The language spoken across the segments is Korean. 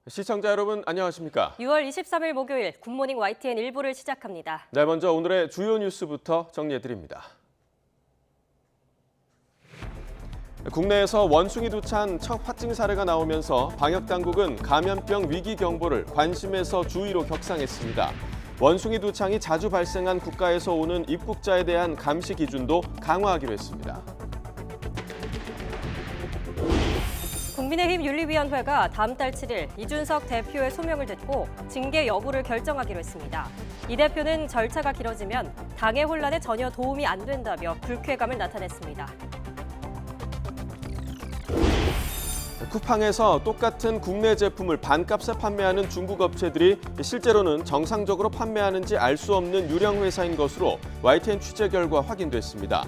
시청자 여러분 안녕하십니까? 6월 23일 목요일 굿모닝 YTN 1부를 시작합니다. 네, 먼저 오늘의 주요 뉴스부터 정리해드립니다. 국내에서 원숭이 두창 첫 확진 사례가 나오면서 방역당국은 감염병 위기 경보를 관심에서 주의로 격상했습니다. 원숭이 두창이 자주 발생한 국가에서 오는 입국자에 대한 감시 기준도 강화하기로 했습니다. 국민의힘 윤리위원회가 다음 달 7일 이준석 대표의 소명을 듣고 징계 여부를 결정하기로 했습니다. 이 대표는 절차가 길어지면 당의 혼란에 전혀 도움이 안 된다며 불쾌감을 나타냈습니다. 쿠팡에서 똑같은 국내 제품을 반값에 판매하는 중국 업체들이 실제로는 정상적으로 판매하는지 알 수 없는 유령 회사인 것으로 YTN 취재 결과 확인됐습니다.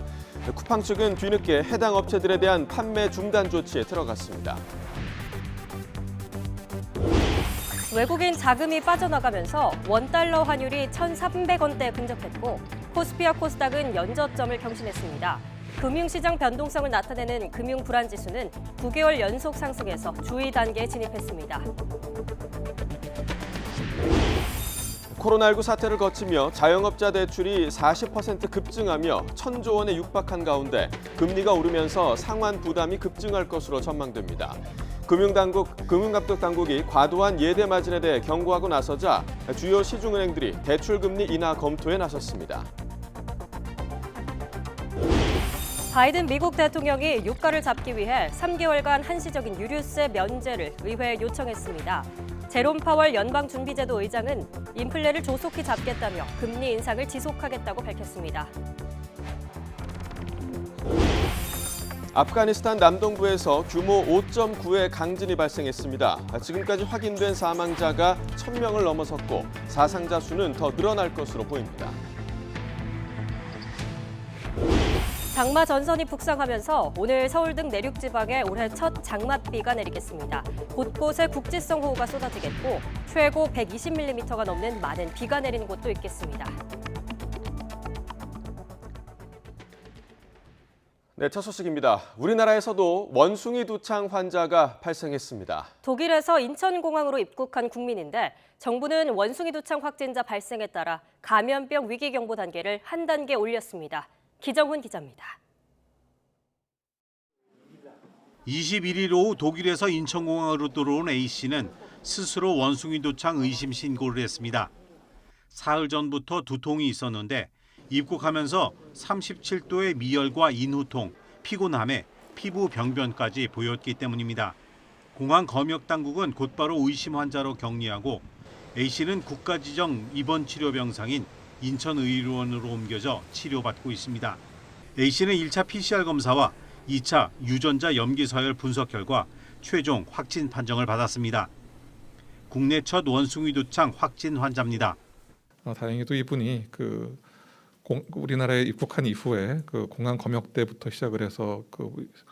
쿠팡 측은 뒤늦게 해당 업체들에 대한 판매 중단 조치에 들어갔습니다. 외국인 자금이 빠져나가면서 원달러 환율이 1,300원대에 근접했고 코스피와 코스닥은 연저점을 경신했습니다. 금융시장 변동성을 나타내는 금융불안지수는 9개월 연속 상승해서 주의 단계에 진입했습니다. 코로나19 사태를 거치며 자영업자 대출이 40% 급증하며 1,000조 원에 육박한 가운데 금리가 오르면서 상환 부담이 급증할 것으로 전망됩니다. 금융감독당국이 과도한 예대 마진에 대해 경고하고 나서자 주요 시중은행들이 대출금리 인하 검토에 나섰습니다. 바이든 미국 대통령이 유가를 잡기 위해 3개월간 한시적인 유류세 면제를 의회에 요청했습니다. 제롬 파월 연방준비제도 의장은 인플레를 조속히 잡겠다며 금리 인상을 지속하겠다고 밝혔습니다. 아프가니스탄 남동부에서 규모 5.9의 강진이 발생했습니다. 지금까지 확인된 사망자가 1,000명을 넘어섰고 사상자 수는 더 늘어날 것으로 보입니다. 장마 전선이 북상하면서 오늘 서울 등 내륙 지방에 올해 첫 장맛비가 내리겠습니다. 곳곳에 국지성 호우가 쏟아지겠고 최고 120mm가 넘는 많은 비가 내리는 곳도 있겠습니다. 네, 첫 소식입니다. 우리나라에서도 원숭이 두창 환자가 발생했습니다. 독일에서 인천공항으로 입국한 국민인데 정부는 원숭이 두창 확진자 발생에 따라 감염병 위기경보 단계를 한 단계 올렸습니다. 기정훈 기자입니다. 21일 오후 독일에서 인천공항으로 들어온 A씨는 스스로 원숭이 두창 의심 신고를 했습니다. 사흘 전부터 두통이 있었는데 입국하면서 37도의 미열과 인후통, 피곤함에 피부 병변까지 보였기 때문입니다. 공항 검역당국은 곧바로 의심 환자로 격리하고 A씨는 국가지정 입원 치료 병상인 인천의료원으로 옮겨져 치료받고 있습니다. A씨는 1차 PCR 검사와 2차 유전자 염기서열 분석 결과 최종 확진 판정을 받았습니다. 국내 첫 원숭이 두창 확진 환자입니다. 다행히도 이분이 우리나라에 입국한 이후에 공항 검역대부터 시작을 해서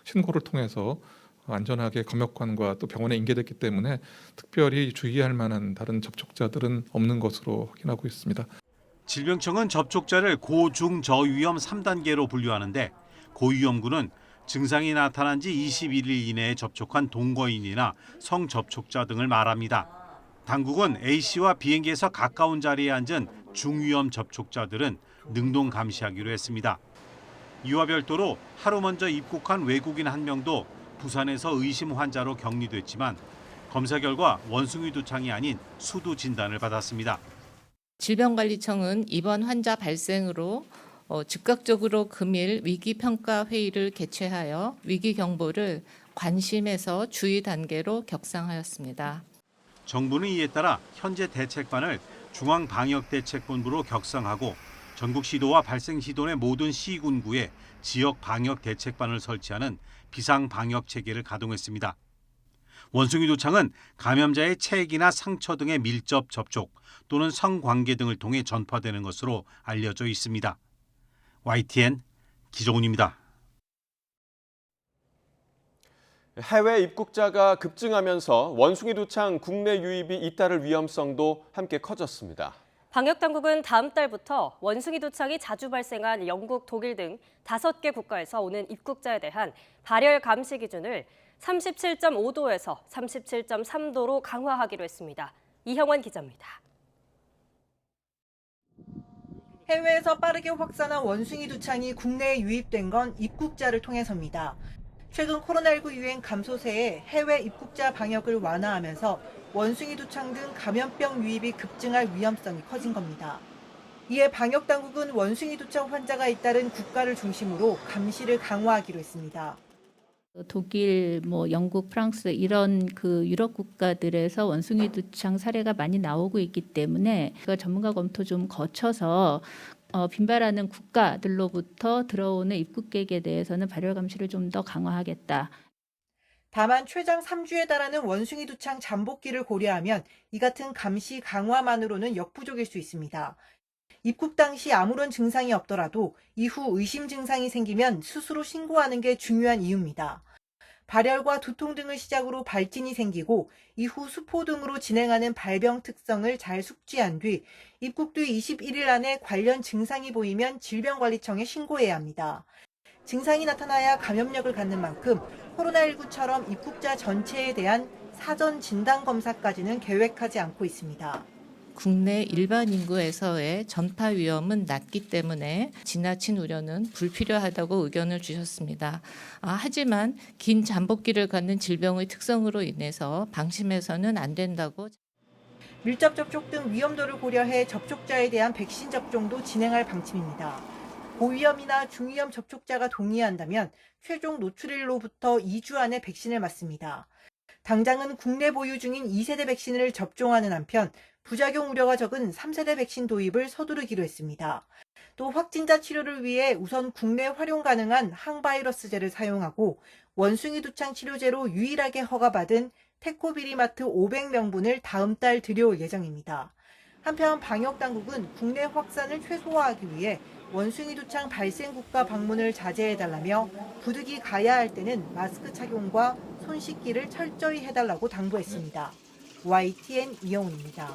신고를 통해서 안전하게 검역관과 또 병원에 인계됐기 때문에 특별히 주의할 만한 다른 접촉자들은 없는 것으로 확인하고 있습니다. 질병청은 접촉자를 고, 중, 저위험 3단계로 분류하는데 고위험군은 증상이 나타난 지 21일 이내에 접촉한 동거인이나 성접촉자 등을 말합니다. 당국은 A씨와 비행기에서 가까운 자리에 앉은 중위험 접촉자들은 능동 감시하기로 했습니다. 이와 별도로 하루 먼저 입국한 외국인 한 명도 부산에서 의심 환자로 격리됐지만 검사 결과 원숭이 두창이 아닌 수두 진단을 받았습니다. 질병관리청은 이번 환자 발생으로 즉각적으로 금일 위기평가 회의를 개최하여 위기 경보를 관심에서 주의 단계로 격상하였습니다. 정부는 이에 따라 현재 대책반을 중앙방역대책본부로 격상하고 전국 시도와 발생 시도의 모든 시군구에 지역 방역 대책반을 설치하는 비상방역 체계를 가동했습니다. 원숭이 두창은 감염자의 체액이나 상처 등의 밀접 접촉 또는 성관계 등을 통해 전파되는 것으로 알려져 있습니다. YTN 기정훈입니다. 해외 입국자가 급증하면서 원숭이 두창 국내 유입이 잇따를 위험성도 함께 커졌습니다. 방역당국은 다음 달부터 원숭이 두창이 자주 발생한 영국, 독일 등 5개 국가에서 오는 입국자에 대한 발열 감시 기준을 37.5도에서 37.3도로 강화하기로 했습니다. 이형원 기자입니다. 해외에서 빠르게 확산한 원숭이 두창이 국내에 유입된 건 입국자를 통해서입니다. 최근 코로나19 유행 감소세에 해외 입국자 방역을 완화하면서 원숭이 두창 등 감염병 유입이 급증할 위험성이 커진 겁니다. 이에 방역 당국은 원숭이 두창 환자가 잇따른 국가를 중심으로 감시를 강화하기로 했습니다. 독일, 영국, 프랑스 이런 유럽 국가들에서 원숭이 두창 사례가 많이 나오고 있기 때문에 전문가 검토 좀 거쳐서 빈발하는 국가들로부터 들어오는 입국객에 대해서는 발열 감시를 좀 더 강화하겠다. 다만 최장 3주에 달하는 원숭이 두창 잠복기를 고려하면 이 같은 감시 강화만으로는 역부족일 수 있습니다. 입국 당시 아무런 증상이 없더라도 이후 의심 증상이 생기면 스스로 신고하는 게 중요한 이유입니다. 발열과 두통 등을 시작으로 발진이 생기고 이후 수포 등으로 진행하는 발병 특성을 잘 숙지한 뒤 입국 뒤 21일 안에 관련 증상이 보이면 질병관리청에 신고해야 합니다. 증상이 나타나야 감염력을 갖는 만큼 코로나19처럼 입국자 전체에 대한 사전 진단 검사까지는 계획하지 않고 있습니다. 국내 일반 인구에서의 전파 위험은 낮기 때문에 지나친 우려는 불필요하다고 의견을 주셨습니다. 하지만 긴 잠복기를 갖는 질병의 특성으로 인해서 방심해서는 안 된다고. 밀접 접촉 등 위험도를 고려해 접촉자에 대한 백신 접종도 진행할 방침입니다. 고위험이나 중위험 접촉자가 동의한다면 최종 노출일로부터 2주 안에 백신을 맞습니다. 당장은 국내 보유 중인 2세대 백신을 접종하는 한편 부작용 우려가 적은 3세대 백신 도입을 서두르기로 했습니다. 또 확진자 치료를 위해 우선 국내 활용 가능한 항바이러스제를 사용하고 원숭이 두창 치료제로 유일하게 허가받은 테코비리마트 500명분을 다음 달 들여올 예정입니다. 한편 방역당국은 국내 확산을 최소화하기 위해 원숭이 두창 발생 국가 방문을 자제해달라며 부득이 가야 할 때는 마스크 착용과 손 씻기를 철저히 해달라고 당부했습니다. YTN 이영훈입니다.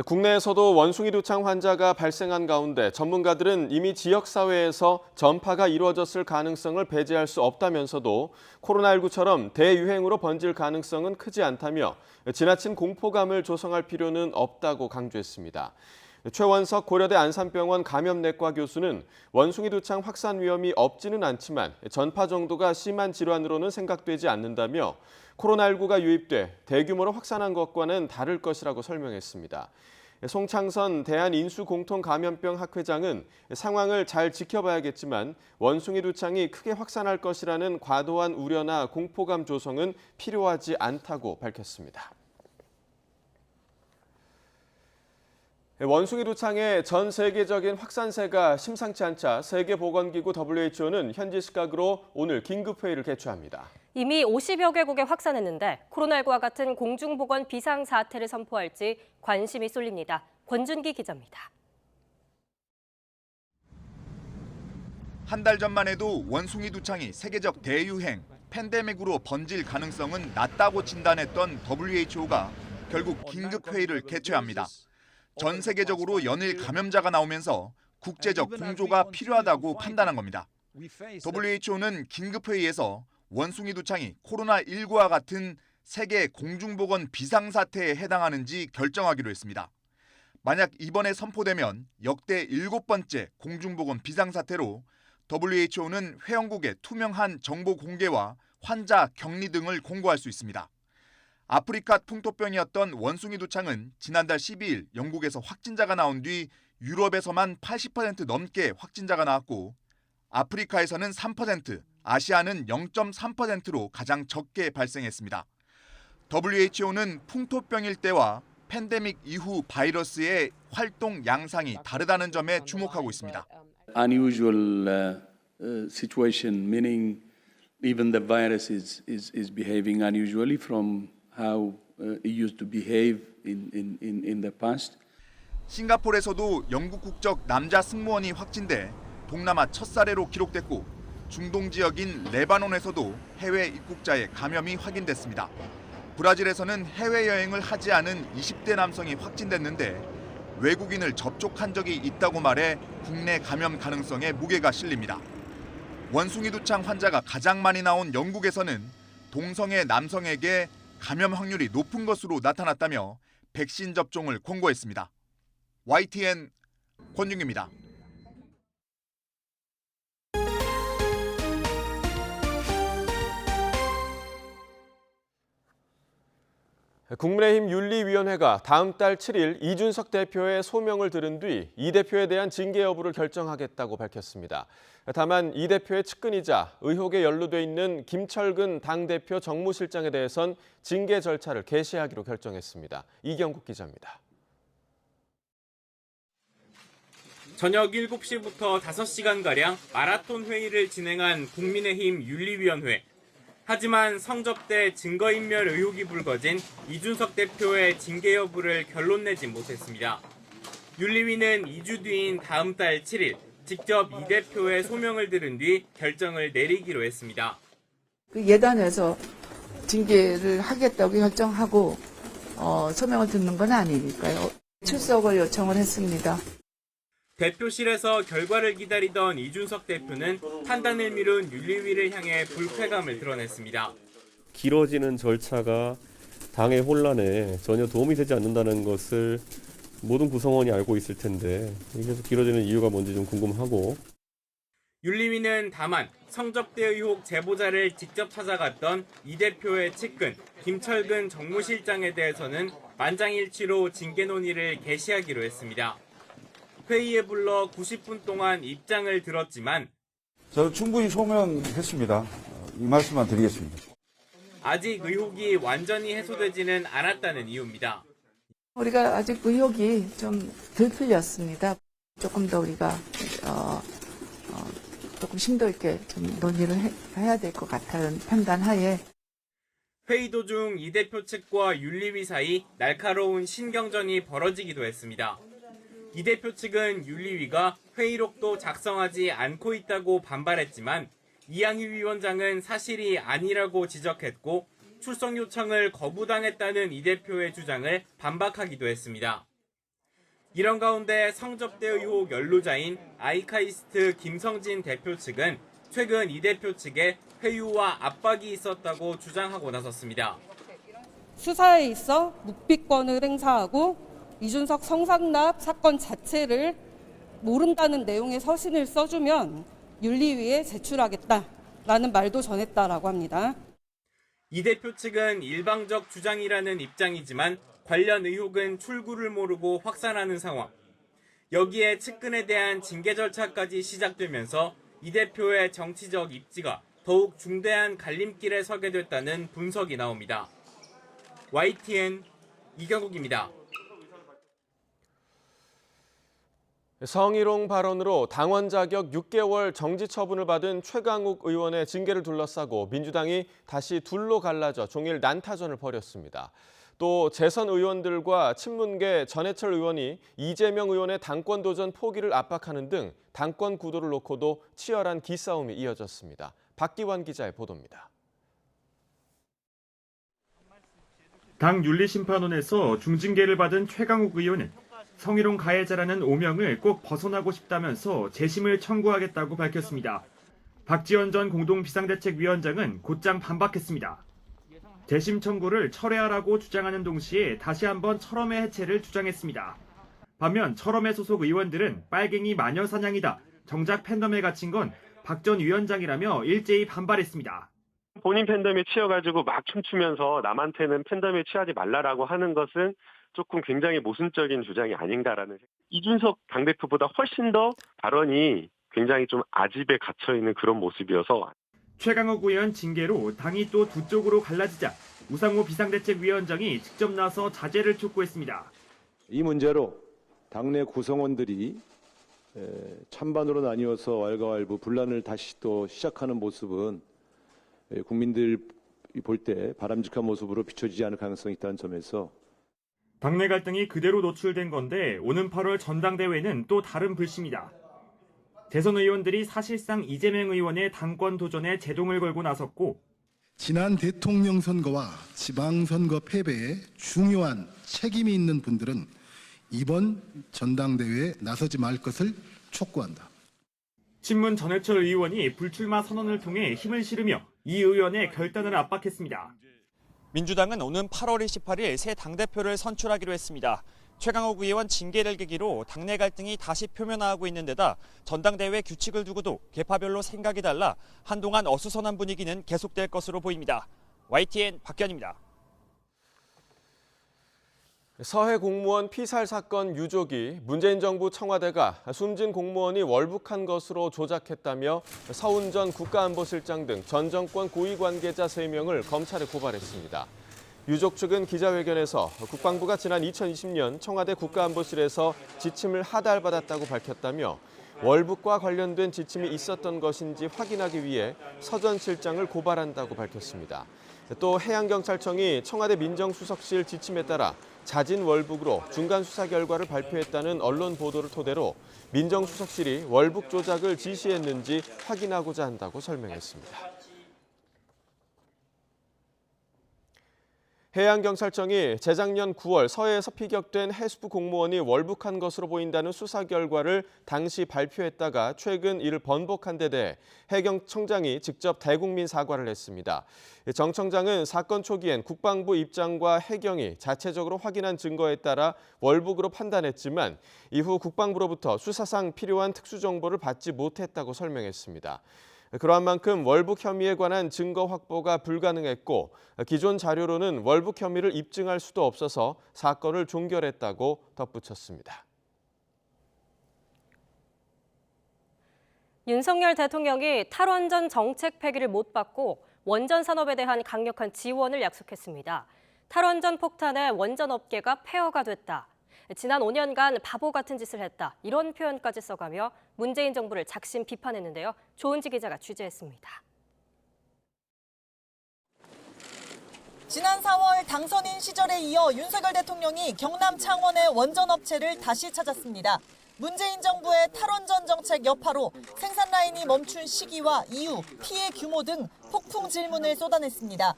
국내에서도 원숭이 두창 환자가 발생한 가운데 전문가들은 이미 지역사회에서 전파가 이루어졌을 가능성을 배제할 수 없다면서도 코로나19처럼 대유행으로 번질 가능성은 크지 않다며 지나친 공포감을 조성할 필요는 없다고 강조했습니다. 최원석 고려대 안산병원 감염내과 교수는 원숭이 두창 확산 위험이 없지는 않지만 전파 정도가 심한 질환으로는 생각되지 않는다며 코로나19가 유입돼 대규모로 확산한 것과는 다를 것이라고 설명했습니다. 송창선 대한인수공통감염병 학회장은 상황을 잘 지켜봐야겠지만 원숭이 두창이 크게 확산할 것이라는 과도한 우려나 공포감 조성은 필요하지 않다고 밝혔습니다. 원숭이 두창의 전 세계적인 확산세가 심상치 않자 세계보건기구 WHO는 현지 시각으로 오늘 긴급회의를 개최합니다. 이미 50여 개국에 확산했는데 코로나19와 같은 공중보건 비상사태를 선포할지 관심이 쏠립니다. 권준기 기자입니다. 한 달 전만 해도 원숭이 두창이 세계적 대유행, 팬데믹으로 번질 가능성은 낮다고 진단했던 WHO가 결국 긴급회의를 개최합니다. 전 세계적으로 연일 감염자가 나오면서 국제적 공조가 필요하다고 판단한 겁니다. WHO는 긴급회의에서 원숭이 두창이 코로나19와 같은 세계 공중보건 비상사태에 해당하는지 결정하기로 했습니다. 만약 이번에 선포되면 역대 7번째 공중보건 비상사태로 WHO는 회원국의 투명한 정보 공개와 환자 격리 등을 공고할 수 있습니다. 아프리카 풍토병이었던 원숭이 두창은 지난달 12일 영국에서 확진자가 나온 뒤 유럽에서만 80% 넘게 확진자가 나왔고 아프리카에서는 3%, 아시아는 0.3%로 가장 적게 발생했습니다. WHO는 풍토병일 때와 팬데믹 이후 바이러스의 활동 양상이 다르다는 점에 주목하고 있습니다. Unusual situation, meaning even the virus is behaving unusually from how it used to behave in the past. 싱가포르에서도 영국 국적 남자 승무원이 확진돼 동남아 첫 사례로 기록됐고 중동 지역인 레바논에서도 해외 입국자의 감염이 확인됐습니다. 브라질에서는 해외여행을 하지 않은 20대 남성이 확진됐는데 외국인을 접촉한 적이 있다고 말해 국내 감염 가능성에 무게가 실립니다. 원숭이 두창 환자가 가장 많이 나온 영국에서는 동성애 남성에게 감염 확률이 높은 것으로 나타났다며 백신 접종을 권고했습니다. YTN 권윤기입니다. 국민의힘 윤리위원회가 다음 달 7일 이준석 대표의 소명을 들은 뒤 이 대표에 대한 징계 여부를 결정하겠다고 밝혔습니다. 다만 이 대표의 측근이자 의혹에 연루돼 있는 김철근 당대표 정무실장에 대해선 징계 절차를 개시하기로 결정했습니다. 이경국 기자입니다. 저녁 7시부터 5시간가량 마라톤 회의를 진행한 국민의힘 윤리위원회. 하지만 성접대 증거인멸 의혹이 불거진 이준석 대표의 징계 여부를 결론 내진 못했습니다. 윤리위는 2주 뒤인 다음 달 7일 직접 이 대표의 소명을 들은 뒤 결정을 내리기로 했습니다. 예단해서 징계를 하겠다고 결정하고 소명을 듣는 건 아니니까요. 출석을 요청을 했습니다. 대표실에서 결과를 기다리던 이준석 대표는 판단을 미룬 윤리위를 향해 불쾌감을 드러냈습니다. 길어지는 절차가 당의 혼란에 전혀 도움이 되지 않는다는 것을 모든 구성원이 알고 있을 텐데 이게 길어지는 이유가 뭔지 좀 궁금하고. 윤리위는 다만 성접대 의혹 제보자를 직접 찾아갔던 이 대표의 측근 김철근 정무실장에 대해서는 만장일치로 징계 논의를 개시하기로 했습니다. 회의에 불러 90분 동안 입장을 들었지만 저는 충분히 소명했습니다. 이 말씀만 드리겠습니다. 아직 의혹이 완전히 해소되지는 않았다는 이유입니다. 우리가 아직 의혹이 좀 덜 풀렸습니다. 조금 더 우리가 조금 심도 있게 좀 논의를 해야 될 것 같다는 판단하에 회의 도중 이 대표 측과 윤리위 사이 날카로운 신경전이 벌어지기도 했습니다. 이 대표 측은 윤리위가 회의록도 작성하지 않고 있다고 반발했지만 이양희 위원장은 사실이 아니라고 지적했고 출석 요청을 거부당했다는 이 대표의 주장을 반박하기도 했습니다. 이런 가운데 성접대 의혹 연루자인 아이카이스트 김성진 대표 측은 최근 이 대표 측에 회유와 압박이 있었다고 주장하고 나섰습니다. 수사에 있어 묵비권을 행사하고 이준석 성상납 사건 자체를 모른다는 내용의 서신을 써주면 윤리위에 제출하겠다라는 말도 전했다라고 합니다. 이 대표 측은 일방적 주장이라는 입장이지만 관련 의혹은 출구를 모르고 확산하는 상황. 여기에 측근에 대한 징계 절차까지 시작되면서 이 대표의 정치적 입지가 더욱 중대한 갈림길에 서게 됐다는 분석이 나옵니다. YTN 이경국입니다. 성희롱 발언으로 당원 자격 6개월 정지 처분을 받은 최강욱 의원의 징계를 둘러싸고 민주당이 다시 둘로 갈라져 종일 난타전을 벌였습니다. 또 재선 의원들과 친문계 전해철 의원이 이재명 의원의 당권 도전 포기를 압박하는 등 당권 구도를 놓고도 치열한 기싸움이 이어졌습니다. 박기환 기자의 보도입니다. 당 윤리심판원에서 중징계를 받은 최강욱 의원은 성희롱 가해자라는 오명을 꼭 벗어나고 싶다면서 재심을 청구하겠다고 밝혔습니다. 박지원 전 공동비상대책위원장은 곧장 반박했습니다. 재심 청구를 철회하라고 주장하는 동시에 다시 한번 철험의 해체를 주장했습니다. 반면 철험의 소속 의원들은 빨갱이 마녀 사냥이다, 정작 팬덤에 갇힌 건 박 전 위원장이라며 일제히 반발했습니다. 본인 팬덤에 치여가지고 막 춤추면서 남한테는 팬덤에 취하지 말라라고 하는 것은 조금 굉장히 모순적인 주장이 아닌가라는. 이준석 당대표보다 훨씬 더 발언이 굉장히 좀 아집에 갇혀있는 그런 모습이어서. 최강욱 의원 징계로 당이 또 두 쪽으로 갈라지자 우상호 비상대책위원장이 직접 나서 자제를 촉구했습니다. 이 문제로 당내 구성원들이 찬반으로 나뉘어서 왈가왈부 분란을 다시 또 시작하는 모습은 국민들이 볼 때 바람직한 모습으로 비춰지지 않을 가능성이 있다는 점에서 당내 갈등이 그대로 노출된 건데 오는 8월 전당대회는 또 다른 불씨입니다. 대선 의원들이 사실상 이재명 의원의 당권 도전에 제동을 걸고 나섰고 지난 대통령 선거와 지방선거 패배에 중요한 책임이 있는 분들은 이번 전당대회에 나서지 말 것을 촉구한다. 친문 전해철 의원이 불출마 선언을 통해 힘을 실으며 이 의원의 결단을 압박했습니다. 민주당은 오는 8월 28일 새 당대표를 선출하기로 했습니다. 최강욱 의원 징계를 계기로 당내 갈등이 다시 표면화하고 있는 데다 전당대회 규칙을 두고도 계파별로 생각이 달라 한동안 어수선한 분위기는 계속될 것으로 보입니다. YTN 박견입니다. 서해 공무원 피살 사건 유족이 문재인 정부 청와대가 숨진 공무원이 월북한 것으로 조작했다며 서훈 전 국가안보실장 등 전 정권 고위 관계자 3명을 검찰에 고발했습니다. 유족 측은 기자회견에서 국방부가 지난 2020년 청와대 국가안보실에서 지침을 하달받았다고 밝혔다며 월북과 관련된 지침이 있었던 것인지 확인하기 위해 서 전 실장을 고발한다고 밝혔습니다. 또 해양경찰청이 청와대 민정수석실 지침에 따라 자진 월북으로 중간 수사 결과를 발표했다는 언론 보도를 토대로 민정수석실이 월북 조작을 지시했는지 확인하고자 한다고 설명했습니다. 해양경찰청이 재작년 9월 서해에서 피격된 해수부 공무원이 월북한 것으로 보인다는 수사 결과를 당시 발표했다가 최근 이를 번복한 데 대해 해경청장이 직접 대국민 사과를 했습니다. 정 청장은 사건 초기엔 국방부 입장과 해경이 자체적으로 확인한 증거에 따라 월북으로 판단했지만 이후 국방부로부터 수사상 필요한 특수정보를 받지 못했다고 설명했습니다. 그러한 만큼 월북 혐의에 관한 증거 확보가 불가능했고 기존 자료로는 월북 혐의를 입증할 수도 없어서 사건을 종결했다고 덧붙였습니다. 윤석열 대통령이 탈원전 정책 폐기를 못 받고 원전 산업에 대한 강력한 지원을 약속했습니다. 탈원전 폭탄에 원전 업계가 폐허가 됐다. 지난 5년간 바보 같은 짓을 했다. 이런 표현까지 써가며 문재인 정부를 작심 비판했는데요. 조은지 기자가 취재했습니다. 지난 4월 당선인 시절에 이어 윤석열 대통령이 경남 창원의 원전 업체를 다시 찾았습니다. 문재인 정부의 탈원전 정책 여파로 생산 라인이 멈춘 시기와 이유, 피해 규모 등 폭풍 질문을 쏟아냈습니다.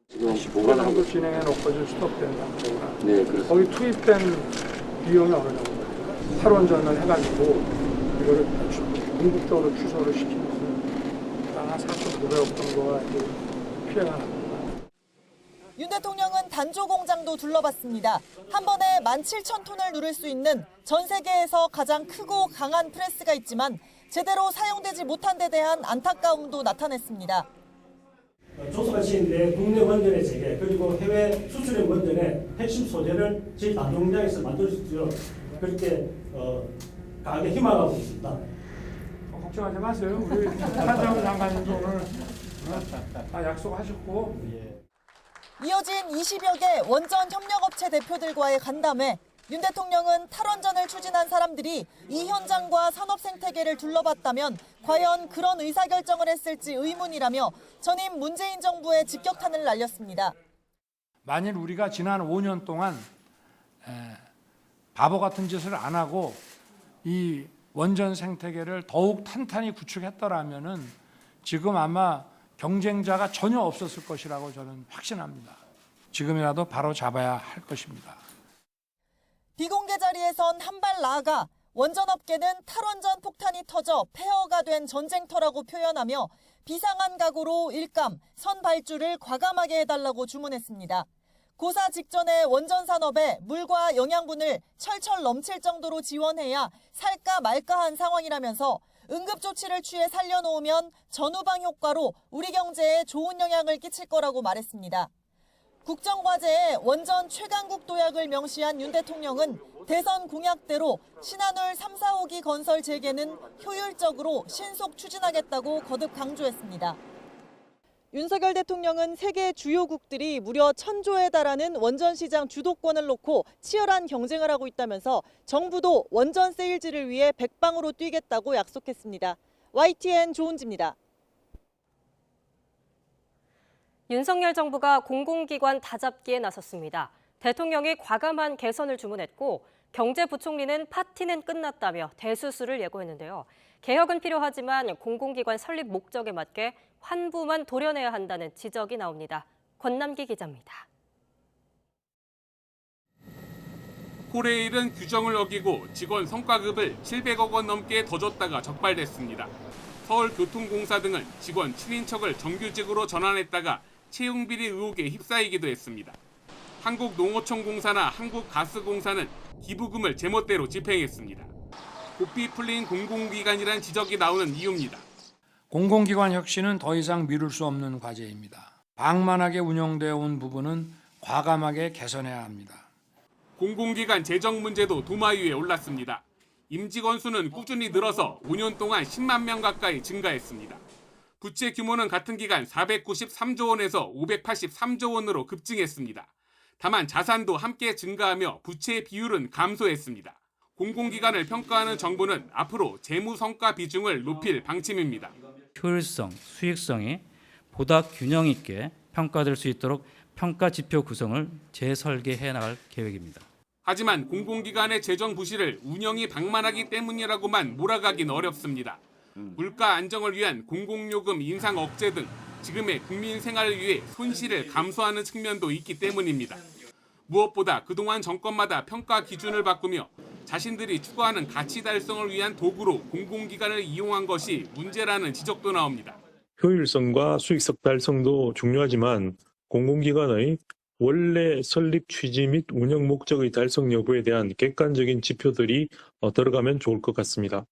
지금 15가 정도 진행해놓고 지금 스톱된 상태구나. 네, 그렇습니다. 거기 투입된 비용이 어느 정도? 탈원전을 해가지고 이거를 궁극적으로 취소를 시키면서 한 4,900억 정도가 이제 피해가 납니다. 윤 대통령은 단조 공장도 둘러봤습니다. 한 번에 17,000톤을 누를 수 있는 전 세계에서 가장 크고 강한 프레스가 있지만 제대로 사용되지 못한 데 대한 안타까움도 나타냈습니다. 조사가치인데 국내 원전의 재개 그리고 해외 수출의 원전의 핵심 소재를 저희 단종장에서 만들 수 있도록 그렇게 강하게 희망하고 있습니다. 걱정하지 마세요. 우리 한정우 장관님도 오늘 다 약속하셨고. 이어진 20여 개 원전 협력업체 대표들과의 간담회. 윤 대통령은 탈원전을 추진한 사람들이 이 현장과 산업 생태계를 둘러봤다면 과연 그런 의사결정을 했을지 의문이라며 전임 문재인 정부의 직격탄을 날렸습니다. 만일 우리가 지난 5년 동안 바보 같은 짓을 안 하고 이 원전 생태계를 더욱 탄탄히 구축했더라면은 지금 아마 경쟁자가 전혀 없었을 것이라고 저는 확신합니다. 지금이라도 바로 잡아야 할 것입니다. 비공개 자리에선 한 발 나아가 원전업계는 탈원전 폭탄이 터져 폐허가 된 전쟁터라고 표현하며 비상한 각오로 일감, 선발주를 과감하게 해달라고 주문했습니다. 고사 직전에 원전 산업에 물과 영양분을 철철 넘칠 정도로 지원해야 살까 말까 한 상황이라면서 응급조치를 취해 살려놓으면 전후방 효과로 우리 경제에 좋은 영향을 끼칠 거라고 말했습니다. 국정과제에 원전 최강국 도약을 명시한 윤 대통령은 대선 공약대로 신한울 3, 4호기 건설 재개는 효율적으로 신속 추진하겠다고 거듭 강조했습니다. 윤석열 대통령은 세계 주요국들이 무려 1,000조에 달하는 원전 시장 주도권을 놓고 치열한 경쟁을 하고 있다면서 정부도 원전 세일즈를 위해 백방으로 뛰겠다고 약속했습니다. YTN 조은지입니다. 윤석열 정부가 공공기관 다잡기에 나섰습니다. 대통령이 과감한 개선을 주문했고 경제부총리는 파티는 끝났다며 대수술을 예고했는데요. 개혁은 필요하지만 공공기관 설립 목적에 맞게 환부만 도려내야 한다는 지적이 나옵니다. 권남기 기자입니다. 코레일은 규정을 어기고 직원 성과급을 700억 원 넘게 더 줬다가 적발됐습니다. 서울교통공사 등은 직원 7인척을 정규직으로 전환했다가 채용비리 의혹에 휩싸이기도 했습니다. 한국농어촌공사나 한국가스공사는 기부금을 제멋대로 집행했습니다. 고삐 풀린 공공기관이란 지적이 나오는 이유입니다. 공공기관 혁신은 더 이상 미룰 수 없는 과제입니다. 방만하게 운영되어 온 부분은 과감하게 개선해야 합니다. 공공기관 재정 문제도 도마 위에 올랐습니다. 임직원 수는 꾸준히 늘어서 5년 동안 10만 명 가까이 증가했습니다. 부채 규모는 같은 기간 493조 원에서 583조 원으로 급증했습니다. 다만 자산도 함께 증가하며 부채 비율은 감소했습니다. 공공기관을 평가하는 정부는 앞으로 재무 성과 비중을 높일 방침입니다. 효율성, 수익성이 보다 균형 있게 평가될 수 있도록 평가 지표 구성을 재설계해 나갈 계획입니다. 하지만 공공기관의 재정 부실을 운영이 방만하기 때문이라고만 몰아가긴 어렵습니다. 물가 안정을 위한 공공요금 인상 억제 등 지금의 국민 생활을 위해 손실을 감수하는 측면도 있기 때문입니다. 무엇보다 그동안 정권마다 평가 기준을 바꾸며 자신들이 추구하는 가치 달성을 위한 도구로 공공기관을 이용한 것이 문제라는 지적도 나옵니다. 효율성과 수익성 달성도 중요하지만 공공기관의 원래 설립 취지 및 운영 목적의 달성 여부에 대한 객관적인 지표들이 들어가면 좋을 것 같습니다.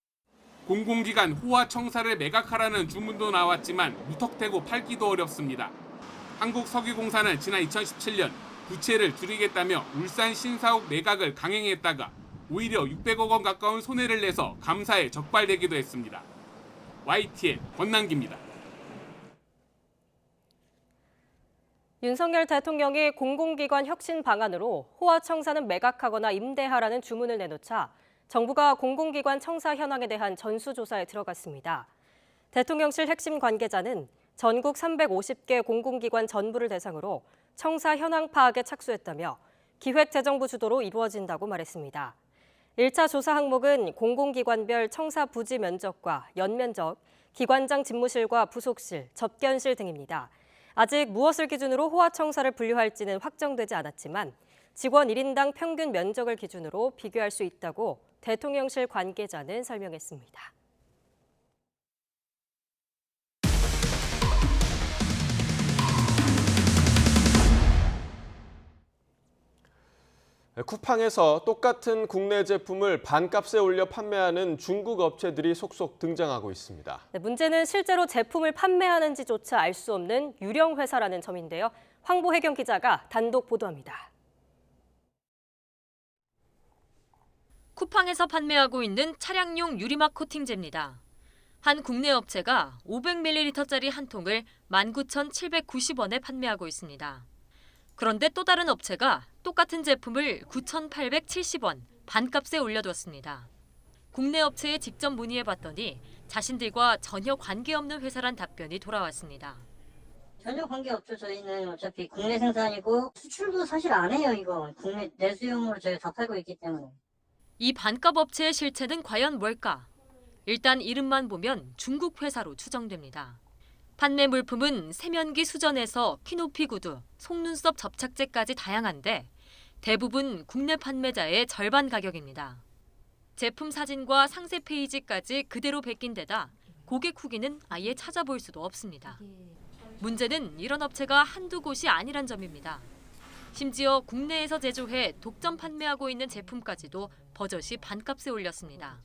공공기관 호화 청사를 매각하라는 주문도 나왔지만 무턱대고 팔기도 어렵습니다. 한국석유공사는 지난 2017년 부채를 줄이겠다며 울산 신사옥 매각을 강행했다가 오히려 600억 원 가까운 손해를 내서 감사에 적발되기도 했습니다. YTN 권남기입니다. 윤석열 대통령이 공공기관 혁신 방안으로 호화청사는 매각하거나 임대하라는 주문을 내놓자 정부가 공공기관 청사 현황에 대한 전수조사에 들어갔습니다. 대통령실 핵심 관계자는 전국 350개 공공기관 전부를 대상으로 청사 현황 파악에 착수했다며 기획재정부 주도로 이루어진다고 말했습니다. 1차 조사 항목은 공공기관별 청사 부지 면적과 연면적, 기관장 집무실과 부속실, 접견실 등입니다. 아직 무엇을 기준으로 호화청사를 분류할지는 확정되지 않았지만 직원 1인당 평균 면적을 기준으로 비교할 수 있다고 대통령실 관계자는 설명했습니다. 쿠팡에서 똑같은 국내 제품을 반값에 올려 판매하는 중국 업체들이 속속 등장하고 있습니다. 문제는 실제로 제품을 판매하는지조차 알 수 없는 유령 회사라는 점인데요. 황보혜경 기자가 단독 보도합니다. 쿠팡에서 판매하고 있는 차량용 유리막 코팅제입니다. 한 국내 업체가 500ml짜리 한 통을 19,790원에 판매하고 있습니다. 그런데 또 다른 업체가 똑같은 제품을 9,870원 반값에 올려두었습니다. 국내 업체에 직접 문의해봤더니 자신들과 전혀 관계없는 회사란 답변이 돌아왔습니다. 전혀 관계없죠. 저희는 어차피 국내 생산이고 수출도 사실 안 해요. 이거 국내 내수용으로 저희가 다 팔고 있기 때문에. 이 반값 업체의 실체는 과연 뭘까? 일단 이름만 보면 중국 회사로 추정됩니다. 판매 물품은 세면기 수전에서 키높이 구두, 속눈썹 접착제까지 다양한데 대부분 국내 판매자의 절반 가격입니다. 제품 사진과 상세 페이지까지 그대로 베낀 데다 고객 후기는 아예 찾아볼 수도 없습니다. 문제는 이런 업체가 한두 곳이 아니란 점입니다. 심지어 국내에서 제조해 독점 판매하고 있는 제품까지도 버젓이 반값에 올렸습니다.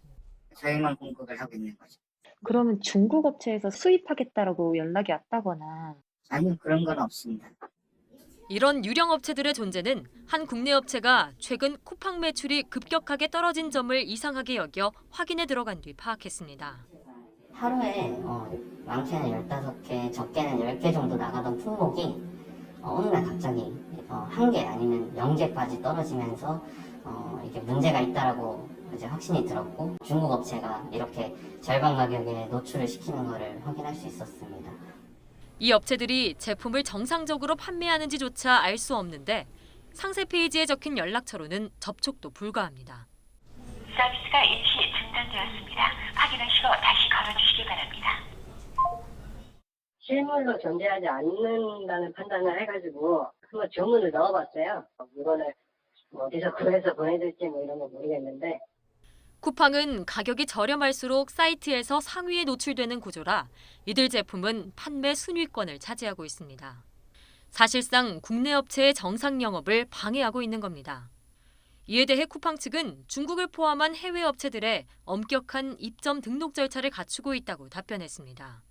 저희만 공급을 하고 있는 거죠. 그러면 중국 업체에서 수입하겠다라고 연락이 왔다거나. 아니요, 그런 건 없습니다. 이런 유령 업체들의 존재는 한 국내 업체가 최근 쿠팡 매출이 급격하게 떨어진 점을 이상하게 여겨 확인에 들어간 뒤 파악했습니다. 하루에 많게는 15개, 적게는 10개 정도 나가던 품목이 어느 날 갑자기 1개 아니면 0개까지 떨어지면서 이게 문제가 있다라고 이제 확신이 들었고 중국 업체가 이렇게 절반 가격에 노출을 시키는 것을 확인할 수 있었습니다. 이 업체들이 제품을 정상적으로 판매하는지조차 알 수 없는데 상세 페이지에 적힌 연락처로는 접촉도 불가합니다. 서비스가 일시 중단되었습니다. 확인하시고 다시 걸어주시기 바랍니다. 실물로 존재하지 않는다는 판단을 해가지고 한번 주문을 넣어봤어요. 물건을 어디서 구해서 보내줄지 뭐 이런 거 모르겠는데. 쿠팡은 가격이 저렴할수록 사이트에서 상위에 노출되는 구조라 이들 제품은 판매 순위권을 차지하고 있습니다. 사실상 국내 업체의 정상 영업을 방해하고 있는 겁니다. 이에 대해 쿠팡 측은 중국을 포함한 해외 업체들의 엄격한 입점 등록 절차를 갖추고 있다고 답변했습니다.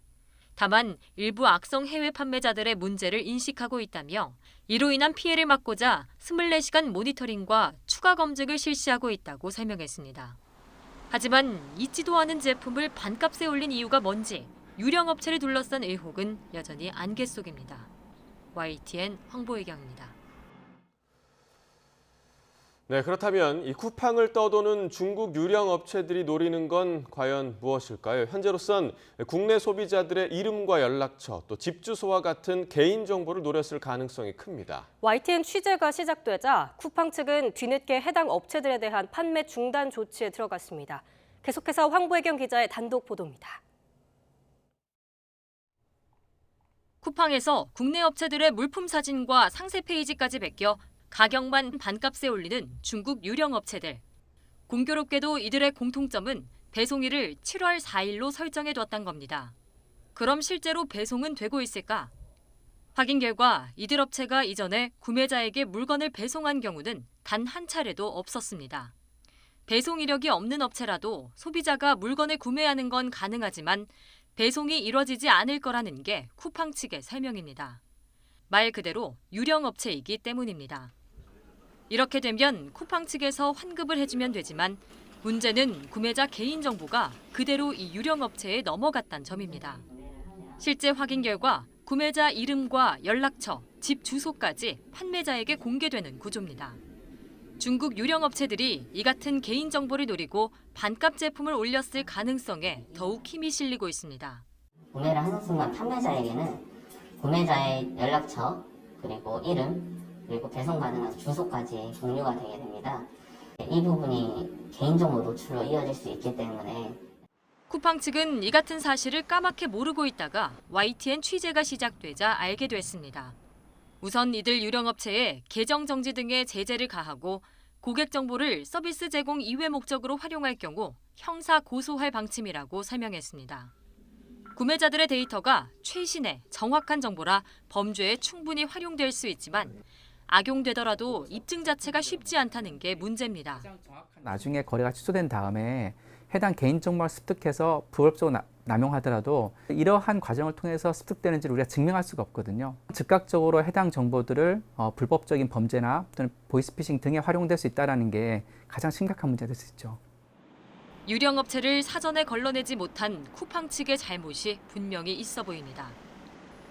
다만 일부 악성 해외 판매자들의 문제를 인식하고 있다며 이로 인한 피해를 막고자 24시간 모니터링과 추가 검증을 실시하고 있다고 설명했습니다. 하지만 있지도 않은 제품을 반값에 올린 이유가 뭔지 유령 업체를 둘러싼 의혹은 여전히 안개 속입니다. YTN 황보혜경입니다. 네, 그렇다면 이 쿠팡을 떠도는 중국 유령 업체들이 노리는 건 과연 무엇일까요? 현재로선 국내 소비자들의 이름과 연락처, 또 집 주소와 같은 개인 정보를 노렸을 가능성이 큽니다. YTN 취재가 시작되자 쿠팡 측은 뒤늦게 해당 업체들에 대한 판매 중단 조치에 들어갔습니다. 계속해서 황보혜경 기자의 단독 보도입니다. 쿠팡에서 국내 업체들의 물품 사진과 상세 페이지까지 베껴 가격만 반값에 올리는 중국 유령 업체들. 공교롭게도 이들의 공통점은 배송일을 7월 4일로 설정해뒀단 겁니다. 그럼 실제로 배송은 되고 있을까? 확인 결과 이들 업체가 이전에 구매자에게 물건을 배송한 경우는 단 한 차례도 없었습니다. 배송 이력이 없는 업체라도 소비자가 물건을 구매하는 건 가능하지만 배송이 이뤄지지 않을 거라는 게 쿠팡 측의 설명입니다. 말 그대로 유령 업체이기 때문입니다. 이렇게 되면 쿠팡 측에서 환급을 해주면 되지만 문제는 구매자 개인정보가 그대로 이 유령 업체에 넘어갔다는 점입니다. 실제 확인 결과 구매자 이름과 연락처, 집 주소까지 판매자에게 공개되는 구조입니다. 중국 유령 업체들이 이 같은 개인정보를 노리고 반값 제품을 올렸을 가능성에 더욱 힘이 실리고 있습니다. 구매를 하는 순간 판매자에게는 구매자의 연락처, 그리고 이름, 그리고 배송 가능한 주소까지 공유가 되게 됩니다. 이 부분이 개인정보 노출로 이어질 수 있기 때문에 쿠팡 측은 이 같은 사실을 까맣게 모르고 있다가 YTN 취재가 시작되자 알게 됐습니다. 우선 이들 유령업체에 계정 정지 등의 제재를 가하고 고객 정보를 서비스 제공 이외 목적으로 활용할 경우 형사 고소할 방침이라고 설명했습니다. 구매자들의 데이터가 최신의 정확한 정보라 범죄에 충분히 활용될 수 있지만 악용되더라도 입증 자체가 쉽지 않다는 게 문제입니다. 나중에 거래가 취소된 다음에 해당 개인정보를 습득해서 불법적으로 남용하더라도 이러한 과정을 통해서 습득되는지를 우리가 증명할 수가 없거든요. 즉각적으로 해당 정보들을 불법적인 범죄나 또는 보이스피싱 등에 활용될 수 있다는 게 가장 심각한 문제가 될 수 있죠. 유령 업체를 사전에 걸러내지 못한 쿠팡 측의 잘못이 분명히 있어 보입니다.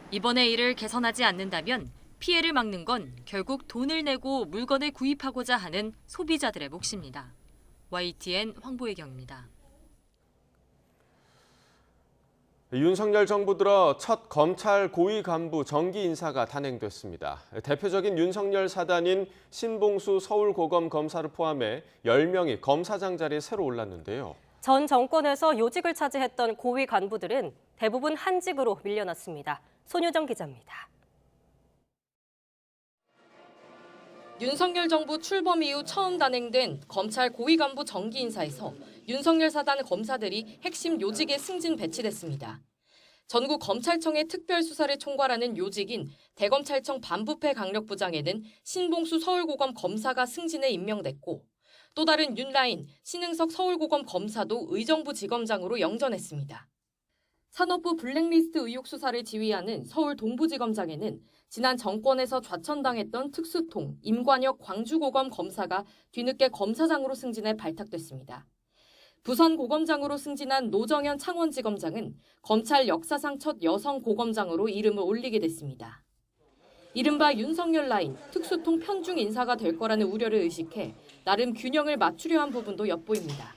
이번에 이를 개선하지 않는다면 피해를 막는 건 결국 돈을 내고 물건을 구입하고자 하는 소비자들의 몫입니다. YTN 황보혜경입니다. 윤석열 정부 들어 첫 검찰 고위 간부 정기 인사가 단행됐습니다. 대표적인 윤석열 사단인 신봉수 서울고검 검사를 포함해 10명이 검사장 자리에 새로 올랐는데요. 전 정권에서 요직을 차지했던 고위 간부들은 대부분 한직으로 밀려났습니다. 손유정 기자입니다. 윤석열 정부 출범 이후 처음 단행된 검찰 고위 간부 정기 인사에서 윤석열 사단 검사들이 핵심 요직에 승진 배치됐습니다. 전국 검찰청의 특별수사를 총괄하는 요직인 대검찰청 반부패 강력부장에는 신봉수 서울고검 검사가 승진해 임명됐고 또 다른 윤라인, 신흥석 서울고검 검사도 의정부 지검장으로 영전했습니다. 산업부 블랙리스트 의혹 수사를 지휘하는 서울 동부지검장에는 지난 정권에서 좌천당했던 특수통 임관혁 광주고검 검사가 뒤늦게 검사장으로 승진해 발탁됐습니다. 부산고검장으로 승진한 노정현 창원지검장은 검찰 역사상 첫 여성 고검장으로 이름을 올리게 됐습니다. 이른바 윤석열 라인 특수통 편중 인사가 될 거라는 우려를 의식해 나름 균형을 맞추려 한 부분도 엿보입니다.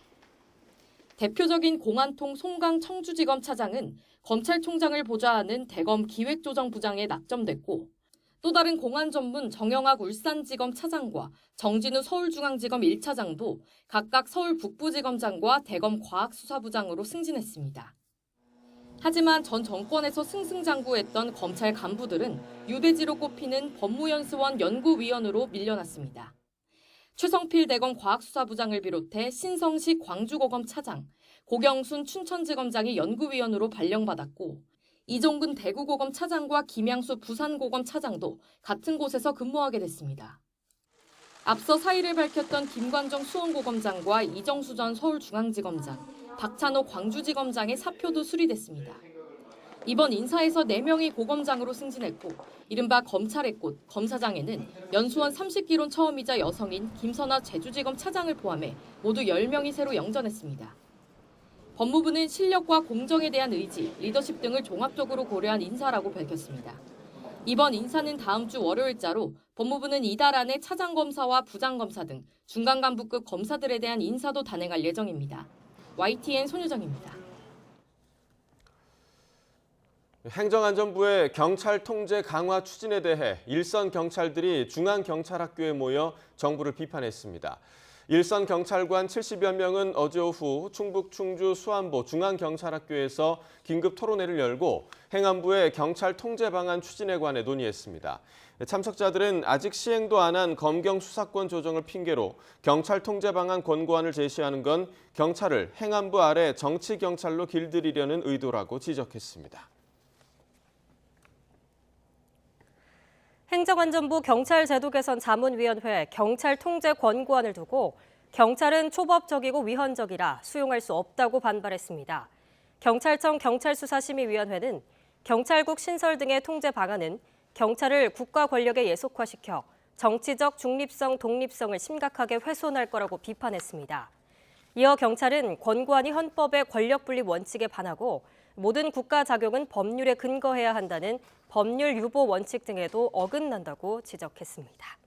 대표적인 공안통 송강 청주지검 차장은 검찰총장을 보좌하는 대검 기획조정부장에 낙점됐고 또 다른 공안 전문 정영학 울산지검 차장과 정진우 서울중앙지검 1차장도 각각 서울 북부지검장과 대검 과학수사부장으로 승진했습니다. 하지만 전 정권에서 승승장구했던 검찰 간부들은 유배지로 꼽히는 법무연수원 연구위원으로 밀려났습니다. 최성필 대검 과학수사부장을 비롯해 신성식 광주고검 차장, 고경순 춘천지검장이 연구위원으로 발령받았고 이종근 대구고검 차장과 김양수 부산고검 차장도 같은 곳에서 근무하게 됐습니다. 앞서 사의를 밝혔던 김관정 수원고검장과 이정수 전 서울중앙지검장, 박찬호 광주지검장의 사표도 수리됐습니다. 이번 인사에서 4명이 고검장으로 승진했고 이른바 검찰의 꽃 검사장에는 연수원 30기론 처음이자 여성인 김선아 제주지검 차장을 포함해 모두 10명이 새로 영전했습니다. 법무부는 실력과 공정에 대한 의지, 리더십 등을 종합적으로 고려한 인사라고 밝혔습니다. 이번 인사는 다음 주 월요일자로 법무부는 이달 안에 차장검사와 부장검사 등 중간 간부급 검사들에 대한 인사도 단행할 예정입니다. YTN 손유정입니다. 행정안전부의 경찰 통제 강화 추진에 대해 일선 경찰들이 중앙경찰학교에 모여 정부를 비판했습니다. 일선 경찰관 70여 명은 어제 오후 충북 충주 수안보 중앙경찰학교에서 긴급 토론회를 열고 행안부의 경찰 통제 방안 추진에 관해 논의했습니다. 참석자들은 아직 시행도 안 한 검경 수사권 조정을 핑계로 경찰 통제 방안 권고안을 제시하는 건 경찰을 행안부 아래 정치 경찰로 길들이려는 의도라고 지적했습니다. 행정안전부 경찰제도개선자문위원회 경찰 통제 권고안을 두고 경찰은 초법적이고 위헌적이라 수용할 수 없다고 반발했습니다. 경찰청 경찰수사심의위원회는 경찰국 신설 등의 통제 방안은 경찰을 국가 권력에 예속화시켜 정치적 중립성, 독립성을 심각하게 훼손할 거라고 비판했습니다. 이어 경찰은 권고안이 헌법의 권력분립 원칙에 반하고 모든 국가 작용은 법률에 근거해야 한다는 법률 유보 원칙 등에도 어긋난다고 지적했습니다.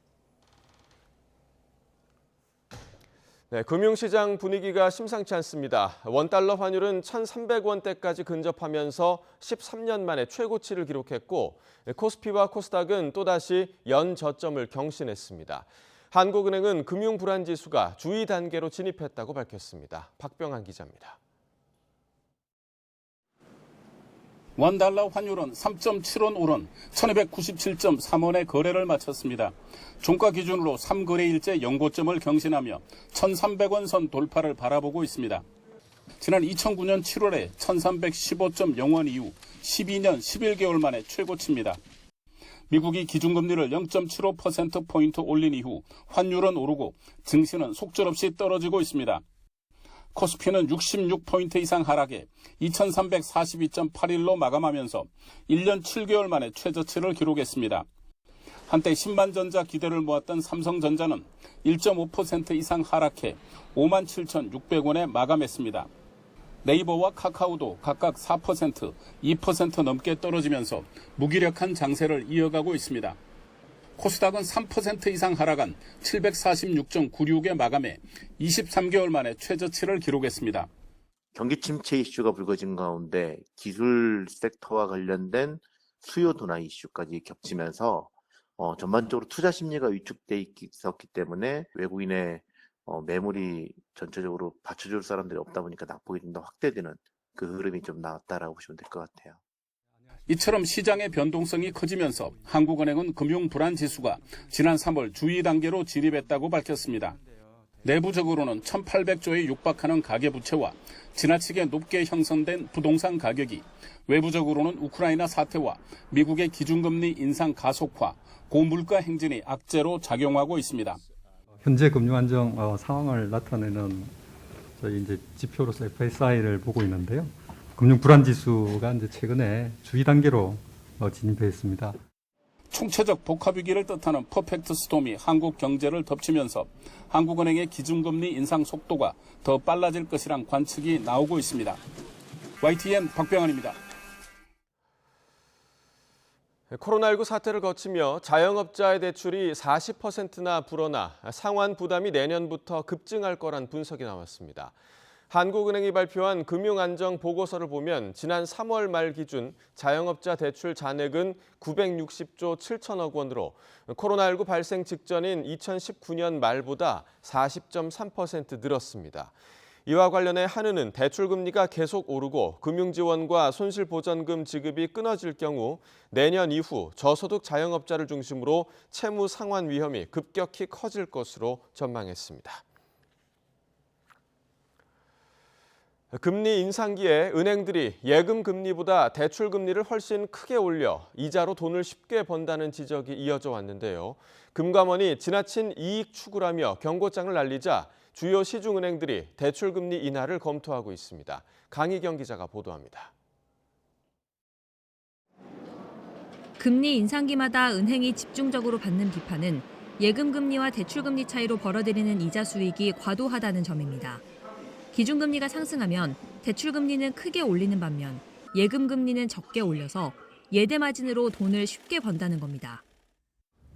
네, 금융시장 분위기가 심상치 않습니다. 원달러 환율은 1,300원대까지 근접하면서 13년 만에 최고치를 기록했고 코스피와 코스닥은 또다시 연저점을 경신했습니다. 한국은행은 금융불안지수가 주의 단계로 진입했다고 밝혔습니다. 박병한 기자입니다. 원달러 환율은 3.7원 오른 1297.3원의 거래를 마쳤습니다. 종가 기준으로 3거래일째 연고점을 경신하며 1,300원 선 돌파를 바라보고 있습니다. 지난 2009년 7월에 1,315.0원 이후 12년 11개월 만에 최고치입니다. 미국이 기준금리를 0.75%포인트 올린 이후 환율은 오르고 증시는 속절없이 떨어지고 있습니다. 코스피는 66포인트 이상 하락해 2342.81로 마감하면서 1년 7개월 만에 최저치를 기록했습니다. 한때 10만전자 기대를 모았던 삼성전자는 1.5% 이상 하락해 57,600원에 마감했습니다. 네이버와 카카오도 각각 4%, 2% 넘게 떨어지면서 무기력한 장세를 이어가고 있습니다. 코스닥은 3% 이상 하락한 746.96에 마감해 23개월 만에 최저치를 기록했습니다. 경기 침체 이슈가 불거진 가운데 기술 섹터와 관련된 수요 둔화 이슈까지 겹치면서 전반적으로 투자 심리가 위축돼 있었기 때문에 외국인의 매물이 전체적으로 받쳐줄 사람들이 없다 보니까 낙폭이 좀 더 확대되는 그 흐름이 좀 나왔다라고 보시면 될 것 같아요. 이처럼 시장의 변동성이 커지면서 한국은행은 금융불안지수가 지난 3월 주의 단계로 진입했다고 밝혔습니다. 내부적으로는 1,800조에 육박하는 가계부채와 지나치게 높게 형성된 부동산 가격이 외부적으로는 우크라이나 사태와 미국의 기준금리 인상 가속화, 고물가 행진이 악재로 작용하고 있습니다. 현재 금융안정 상황을 나타내는 저희 이제 지표로서 FSI를 보고 있는데요. 금융불안지수가 이제 최근에 주의 단계로 진입해 있습니다. 총체적 복합위기를 뜻하는 퍼펙트 스톰이 한국 경제를 덮치면서 한국은행의 기준금리 인상 속도가 더 빨라질 것이란 관측이 나오고 있습니다. YTN 박병환입니다. 코로나19 사태를 거치며 자영업자의 대출이 40%나 불어나 상환 부담이 내년부터 급증할 거란 분석이 나왔습니다. 한국은행이 발표한 금융안정 보고서를 보면 지난 3월 말 기준 자영업자 대출 잔액은 960조 7천억 원으로 코로나19 발생 직전인 2019년 말보다 40.3% 늘었습니다. 이와 관련해 한은은 대출금리가 계속 오르고 금융지원과 손실보전금 지급이 끊어질 경우 내년 이후 저소득 자영업자를 중심으로 채무 상환 위험이 급격히 커질 것으로 전망했습니다. 금리 인상기에 은행들이 예금 금리보다 대출 금리를 훨씬 크게 올려 이자로 돈을 쉽게 번다는 지적이 이어져 왔는데요. 금감원이 지나친 이익 추구라며 경고장을 날리자 주요 시중은행들이 대출 금리 인하를 검토하고 있습니다. 강희경 기자가 보도합니다. 금리 인상기마다 은행이 집중적으로 받는 비판은 예금 금리와 대출 금리 차이로 벌어들이는 이자 수익이 과도하다는 점입니다. 기준금리가 상승하면 대출금리는 크게 올리는 반면 예금금리는 적게 올려서 예대마진으로 돈을 쉽게 번다는 겁니다.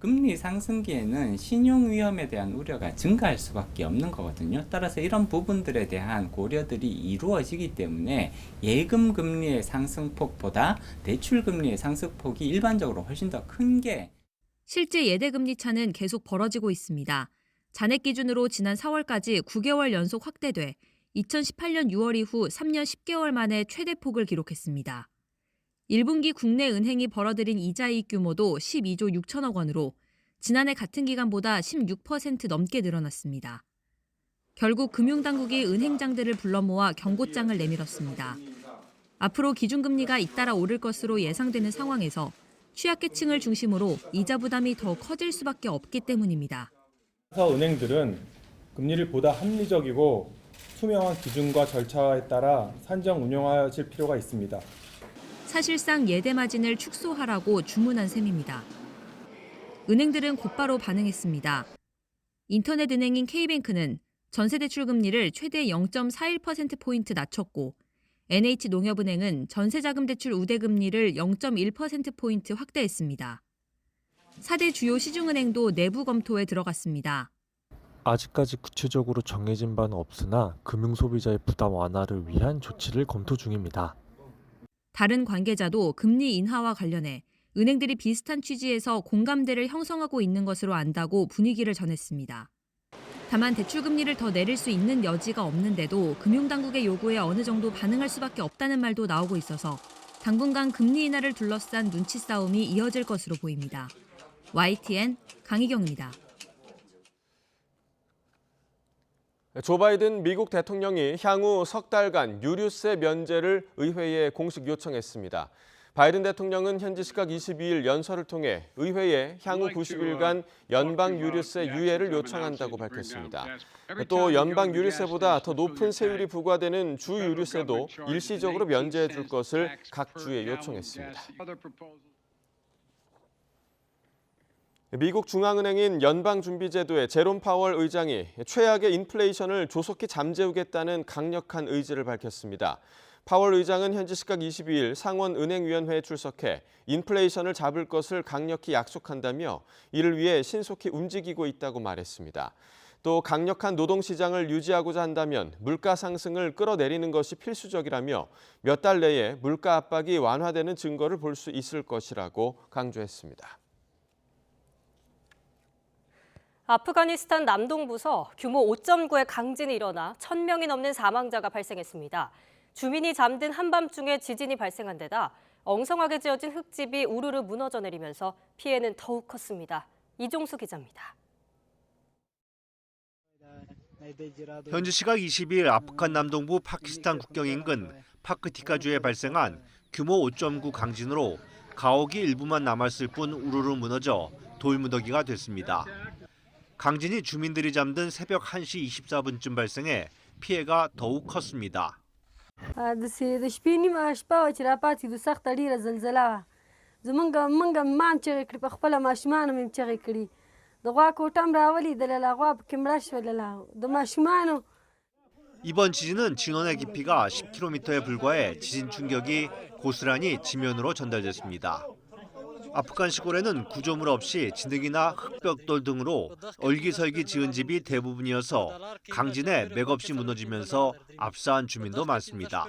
금리 상승기에는 신용 위험에 대한 우려가 증가할 수밖에 없는 거거든요. 따라서 이런 부분들에 대한 고려들이 이루어지기 때문에 예금 금리의 상승폭보다 대출 금리의 상승폭이 일반적으로 훨씬 더 큰 게 실제 예대금리 차는 계속 벌어지고 있습니다. 잔액 기준으로 지난 4월까지 9개월 연속 확대돼 2018년 6월 이후 3년 10개월 만에 최대폭을 기록했습니다. 1분기 국내 은행이 벌어들인 이자이익 규모도 12조 6천억 원으로 지난해 같은 기간보다 16% 넘게 늘어났습니다. 결국 금융당국이 은행장들을 불러 모아 경고장을 내밀었습니다. 앞으로 기준금리가 잇따라 오를 것으로 예상되는 상황에서 취약계층을 중심으로 이자 부담이 더 커질 수밖에 없기 때문입니다. 은행들은 금리를 보다 합리적이고 투명한 기준과 절차에 따라 산정 운용하실 필요가 있습니다. 사실상 예대마진을 축소하라고 주문한 셈입니다. 은행들은 곧바로 반응했습니다. 인터넷은행인 K뱅크는 전세대출 금리를 최대 0.41%포인트 낮췄고 NH농협은행은 전세자금대출 우대금리를 0.1%포인트 확대했습니다. 4대 주요 시중은행도 내부 검토에 들어갔습니다. 아직까지 구체적으로 정해진 바는 없으나 금융소비자의 부담 완화를 위한 조치를 검토 중입니다. 다른 관계자도 금리 인하와 관련해 은행들이 비슷한 취지에서 공감대를 형성하고 있는 것으로 안다고 분위기를 전했습니다. 다만 대출금리를 더 내릴 수 있는 여지가 없는데도 금융당국의 요구에 어느 정도 반응할 수밖에 없다는 말도 나오고 있어서 당분간 금리 인하를 둘러싼 눈치 싸움이 이어질 것으로 보입니다. YTN 강희경입니다. 조 바이든 미국 대통령이 향후 석 달간 유류세 면제를 의회에 공식 요청했습니다. 바이든 대통령은 현지 시각 22일 연설을 통해 의회에 향후 90일간 연방 유류세 유예를 요청한다고 밝혔습니다. 또 연방 유류세보다 더 높은 세율이 부과되는 주 유류세도 일시적으로 면제해 줄 것을 각 주에 요청했습니다. 미국 중앙은행인 연방준비제도의 제롬 파월 의장이 최악의 인플레이션을 조속히 잠재우겠다는 강력한 의지를 밝혔습니다. 파월 의장은 현지 시각 22일 상원은행위원회에 출석해 인플레이션을 잡을 것을 강력히 약속한다며 이를 위해 신속히 움직이고 있다고 말했습니다. 또 강력한 노동시장을 유지하고자 한다면 물가 상승을 끌어내리는 것이 필수적이라며 몇 달 내에 물가 압박이 완화되는 증거를 볼 수 있을 것이라고 강조했습니다. 아프가니스탄 남동부서 규모 5.9의 강진이 일어나 1,000명이 넘는 사망자가 발생했습니다. 주민이 잠든 한밤중에 지진이 발생한 데다 엉성하게 지어진 흙집이 우르르 무너져 내리면서 피해는 더욱 컸습니다. 이종수 기자입니다. 현지 시각 22일 아프간 남동부 파키스탄 국경 인근 파크티카주에 발생한 규모 5.9 강진으로 가옥이 일부만 남았을 뿐 우르르 무너져 돌무더기가 됐습니다. 강진이 주민들이 잠든 새벽 1시 24분쯤 발생해 피해가 더욱 컸습니다. 이번 지진은 진원의 깊이가 10km에 불과해 지진 충격이 고스란히 지면으로 전달됐습니다. 아프간 시골에는 구조물 없이 진흙이나 흙벽돌 등으로 얼기설기 지은 집이 대부분이어서 강진에 맥없이 무너지면서 압사한 주민도 많습니다.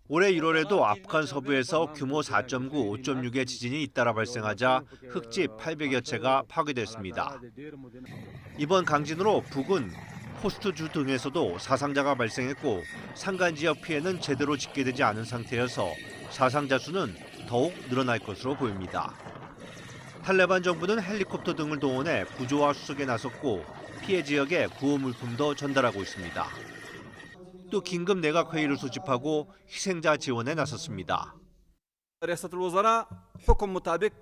올해 1월에도 아프간 서부에서 규모 4.9, 5.6의 지진이 잇따라 발생하자 흙집 800여 채가 파괴됐습니다. 이번 강진으로 북은 호스트주 등에서도 사상자가 발생했고 산간 지역 피해는 제대로 집계되지 않은 상태여서 사상자 수는 더욱 늘어날 것으로 보입니다. 탈레반 정부는 헬리콥터 등을 동원해 구조와 수색에 나섰고 피해 지역에 구호 물품도 전달하고 있습니다. 또 긴급 내각 회의를 소집하고 희생자 지원에 나섰습니다. رئاسة الوزراء حكم مطابق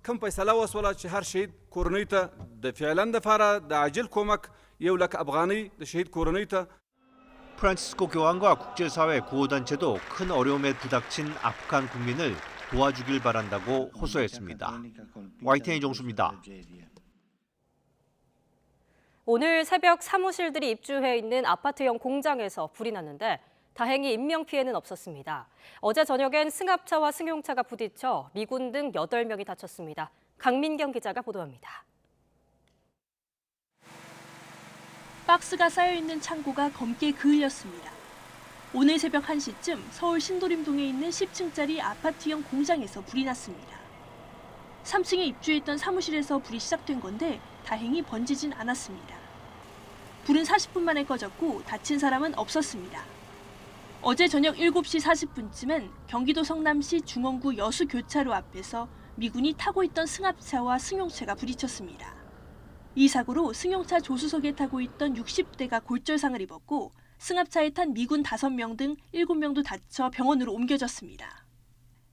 كم فيصلة وصلت شهر شهيد كورنيتا فعلا دفارة عاجل كومك يولك أفغاني شهيد كورنيتا. 프란치스코 교황과 국제사회 구호단체도 큰 어려움에 부닥친 아프간 국민을 도와주길 바란다고 호소했습니다. YTN 정수입니다. 오늘 새벽 사무실들이 입주해 있는 아파트형 공장에서 불이 났는데 다행히 인명피해는 없었습니다. 어제 저녁엔 승합차와 승용차가 부딪혀 미군 등 8명이 다쳤습니다. 강민경 기자가 보도합니다. 박스가 쌓여있는 창고가 검게 그을렸습니다. 오늘 새벽 1시쯤 서울 신도림동에 있는 10층짜리 아파트형 공장에서 불이 났습니다. 3층에 입주했던 사무실에서 불이 시작된 건데 다행히 번지진 않았습니다. 불은 40분 만에 꺼졌고 다친 사람은 없었습니다. 어제 저녁 7시 40분쯤엔 경기도 성남시 중원구 여수교차로 앞에서 미군이 타고 있던 승합차와 승용차가 부딪혔습니다. 이 사고로 승용차 조수석에 타고 있던 60대가 골절상을 입었고 승합차에 탄 미군 5명 등 7명도 다쳐 병원으로 옮겨졌습니다.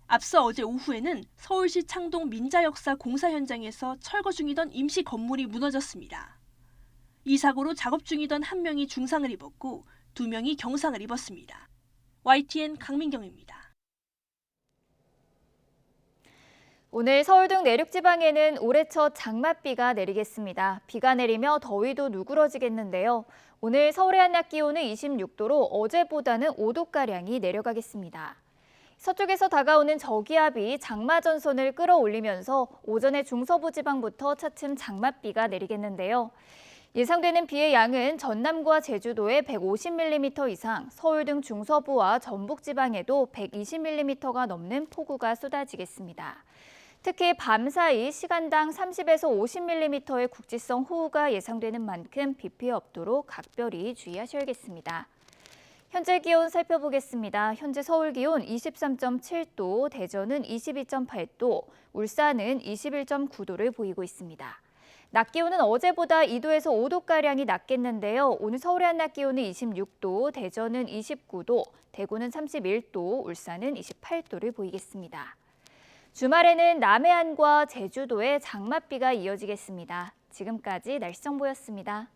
앞서 어제 오후에는 서울시 창동 민자역사 공사 현장에서 철거 중이던 임시 건물이 무너졌습니다. 이 사고로 작업 중이던 1명이 중상을 입었고 2명이 경상을 입었습니다. YTN 강민경입니다. 오늘 서울 등 내륙 지방에는 올해 첫 장맛비가 내리겠습니다. 비가 내리며 더위도 누그러지겠는데요. 오늘 서울의 한낮 기온은 26도로 어제보다는 5도가량이 내려가겠습니다. 서쪽에서 다가오는 저기압이 장마 전선을 끌어올리면서 오전에 중서부 지방부터 차츰 장맛비가 내리겠는데요. 예상되는 비의 양은 전남과 제주도에 150mm 이상, 서울 등 중서부와 전북 지방에도 120mm가 넘는 폭우가 쏟아지겠습니다. 특히 밤 사이 시간당 30에서 50mm의 국지성 호우가 예상되는 만큼 비 피해 없도록 각별히 주의하셔야겠습니다. 현재 기온 살펴보겠습니다. 현재 서울 기온 23.7도, 대전은 22.8도, 울산은 21.9도를 보이고 있습니다. 낮 기온은 어제보다 2도에서 5도가량이 낮겠는데요. 오늘 서울의 한낮 기온은 26도, 대전은 29도, 대구는 31도, 울산은 28도를 보이겠습니다. 주말에는 남해안과 제주도에 장맛비가 이어지겠습니다. 지금까지 날씨 정보였습니다.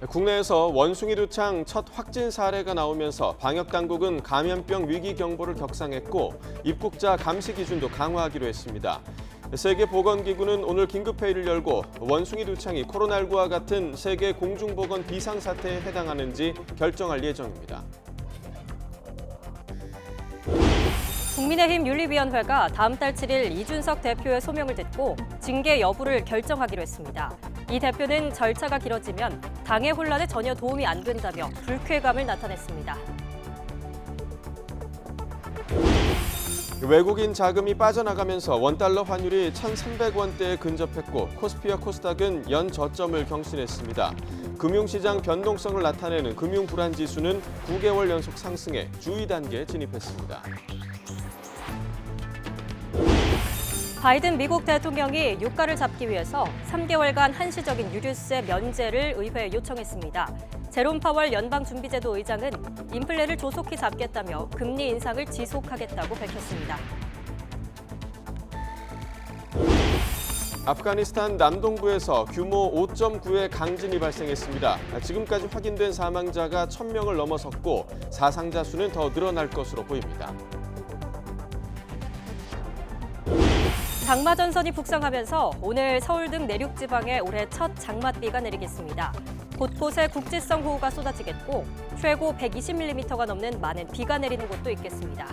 국내에서 원숭이 두창 첫 확진 사례가 나오면서 방역당국은 감염병 위기 경보를 격상했고 입국자 감시 기준도 강화하기로 했습니다. 세계보건기구는 오늘 긴급회의를 열고 원숭이 두창이 코로나19와 같은 세계 공중보건 비상사태에 해당하는지 결정할 예정입니다. 국민의힘 윤리위원회가 다음 달 7일 이준석 대표의 소명을 듣고 징계 여부를 결정하기로 했습니다. 이 대표는 절차가 길어지면 당의 혼란에 전혀 도움이 안 된다며 불쾌감을 나타냈습니다. 외국인 자금이 빠져나가면서 원달러 환율이 1,300원대에 근접했고 코스피와 코스닥은 연 저점을 경신했습니다. 금융시장 변동성을 나타내는 금융불안지수는 9개월 연속 상승해 주의 단계에 진입했습니다. 바이든 미국 대통령이 유가를 잡기 위해서 3개월간 한시적인 유류세 면제를 의회에 요청했습니다. 제롬 파월 연방준비제도 의장은 인플레를 조속히 잡겠다며 금리 인상을 지속하겠다고 밝혔습니다. 아프가니스탄 남동부에서 규모 5.9의 강진이 발생했습니다. 지금까지 확인된 사망자가 1,000명을 넘어섰고 사상자 수는 더 늘어날 것으로 보입니다. 장마 전선이 북상하면서 오늘 서울 등 내륙 지방에 올해 첫 장맛비가 내리겠습니다. 곳곳에 국지성 호우가 쏟아지겠고 최고 120mm가 넘는 많은 비가 내리는 곳도 있겠습니다.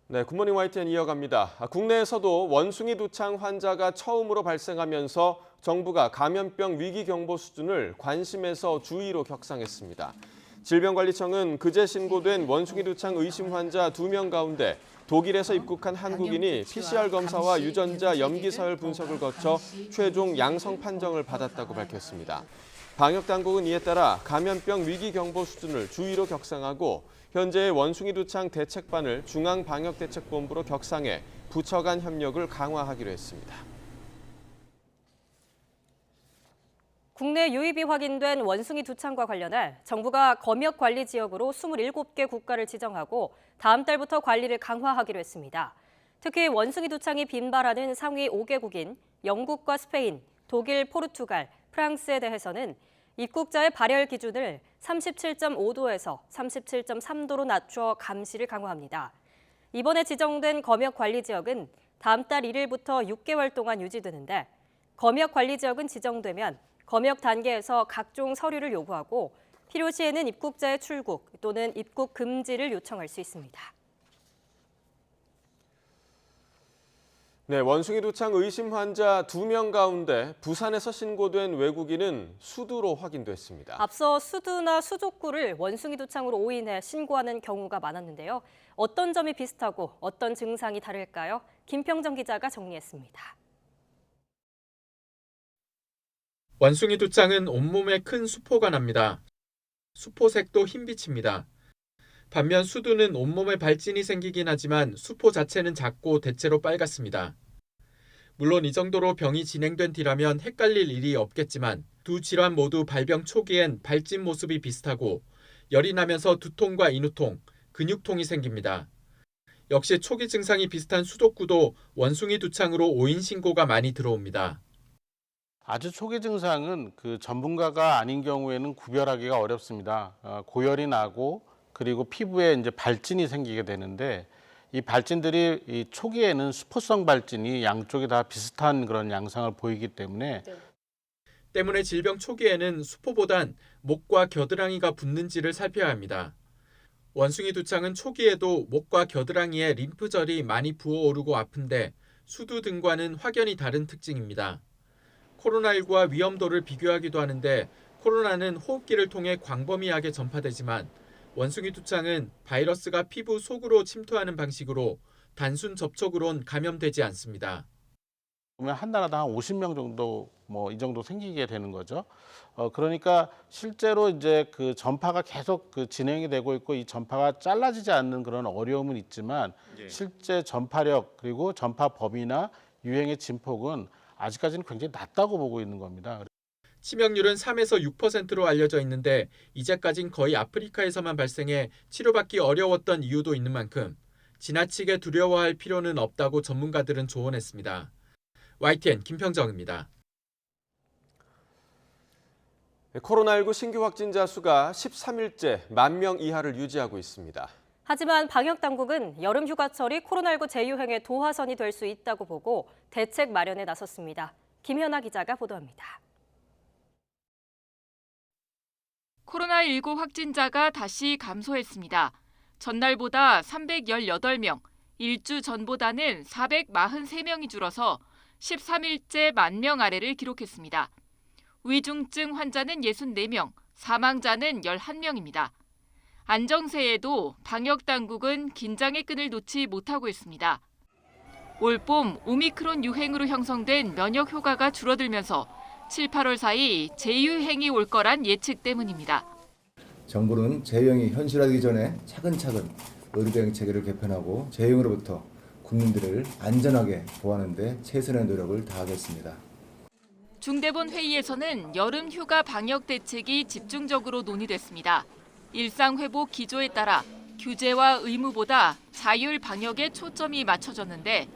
네, 굿모닝 YTN 이어갑니다. 국내에서도 원숭이 두창 환자가 처음으로 발생하면서 정부가 감염병 위기 경보 수준을 관심에서 주의로 격상했습니다. 질병관리청은 그제 신고된 원숭이 두창 의심 환자 2명 가운데 독일에서 입국한 한국인이 PCR 검사와 유전자 염기 서열 분석을 거쳐 최종 양성 판정을 받았다고 밝혔습니다. 방역당국은 이에 따라 감염병 위기 경보 수준을 주의로 격상하고 현재의 원숭이 두창 대책반을 중앙방역대책본부로 격상해 부처 간 협력을 강화하기로 했습니다. 국내 유입이 확인된 원숭이 두창과 관련해 정부가 검역 관리 지역으로 27개 국가를 지정하고 다음 달부터 관리를 강화하기로 했습니다. 특히 원숭이 두창이 빈발하는 상위 5개국인 영국과 스페인, 독일, 포르투갈, 프랑스에 대해서는 입국자의 발열 기준을 37.5도에서 37.3도로 낮춰 감시를 강화합니다. 이번에 지정된 검역 관리 지역은 다음 달 1일부터 6개월 동안 유지되는데 검역 관리 지역은 지정되면 검역 단계에서 각종 서류를 요구하고 필요시에는 입국자의 출국 또는 입국 금지를 요청할 수 있습니다. 네, 원숭이 두창 의심 환자 2명 가운데 부산에서 신고된 외국인은 수두로 확인됐습니다. 앞서 수두나 수족구를 원숭이 두창으로 오인해 신고하는 경우가 많았는데요. 어떤 점이 비슷하고 어떤 증상이 다를까요? 김평정 기자가 정리했습니다. 원숭이 두창은 온몸에 큰 수포가 납니다. 수포색도 흰빛입니다. 반면 수두는 온몸에 발진이 생기긴 하지만 수포 자체는 작고 대체로 빨갛습니다. 물론 이 정도로 병이 진행된 뒤라면 헷갈릴 일이 없겠지만 두 질환 모두 발병 초기엔 발진 모습이 비슷하고 열이 나면서 두통과 인후통, 근육통이 생깁니다. 역시 초기 증상이 비슷한 수족구도 원숭이 두창으로 오인 신고가 많이 들어옵니다. 아주 초기 증상은 그 전문가가 아닌 경우에는 구별하기가 어렵습니다. 고열이 나고 그리고 피부에 이제 발진이 생기게 되는데 이 발진들이 이 초기에는 수포성 발진이 양쪽이 다 비슷한 그런 양상을 보이기 때문에 질병 초기에는 수포보단 목과 겨드랑이가 붓는지를 살펴야 합니다. 원숭이 두창은 초기에도 목과 겨드랑이에 림프절이 많이 부어오르고 아픈데 수두 등과는 확연히 다른 특징입니다. 코로나19와 위험도를 비교하기도 하는데 코로나는 호흡기를 통해 광범위하게 전파되지만 원숭이 두창은 바이러스가 피부 속으로 침투하는 방식으로 단순 접촉으론 감염되지 않습니다. 보면 한 나라당 한 50명 정도 이 정도 생기게 되는 거죠. 그러니까 실제로 이제 그 전파가 계속 그 진행이 되고 있고 이 전파가 잘라지지 않는 그런 어려움은 있지만 실제 전파력 그리고 전파 범위나 유행의 진폭은 아직까지는 굉장히 낮다고 보고 있는 겁니다. 치명률은 3에서 6%로 알려져 있는데 이제까진 거의 아프리카에서만 발생해 치료받기 어려웠던 이유도 있는 만큼 지나치게 두려워할 필요는 없다고 전문가들은 조언했습니다. YTN 김평정입니다. 코로나19 신규 확진자 수가 13일째 10,000명 이하를 유지하고 있습니다. 하지만 방역당국은 여름 휴가철이 코로나19 재유행의 도화선이 될 수 있다고 보고 대책 마련에 나섰습니다. 김현아 기자가 보도합니다. 코로나19 확진자가 다시 감소했습니다. 전날보다 318명, 일주 전보다는 443명이 줄어서 13일째 10,000명 아래를 기록했습니다. 위중증 환자는 64명, 사망자는 11명입니다. 안정세에도 방역당국은 긴장의 끈을 놓지 못하고 있습니다. 올봄 오미크론 유행으로 형성된 면역 효과가 줄어들면서 7, 8월 사이 재유행이 올 거란 예측 때문입니다. 정부는 재유행이 현실화되기 전에 차근차근 의료대응 체계를 개편하고 재유행으로부터 국민들을 안전하게 보호하는 데 최선의 노력을 다하겠습니다. 중대본 회의에서는 여름 휴가 방역 대책이 집중적으로 논의됐습니다. 일상 회복 기조에 따라 규제와 의무보다 자율 방역에 초점이 맞춰졌는데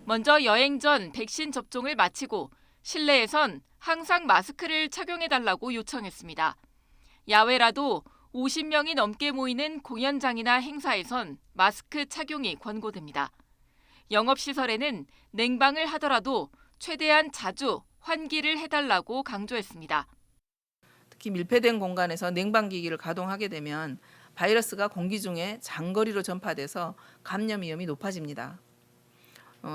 먼저 여행 전 백신 접종을 마치고 실내에선 항상 마스크를 착용해달라고 요청했습니다. 야외라도 50명이 넘게 모이는 공연장이나 행사에선 마스크 착용이 권고됩니다. 영업시설에는 냉방을 하더라도 최대한 자주 환기를 해달라고 강조했습니다. 특히 밀폐된 공간에서 냉방기기를 가동하게 되면 바이러스가 공기 중에 장거리로 전파돼서 감염 위험이 높아집니다.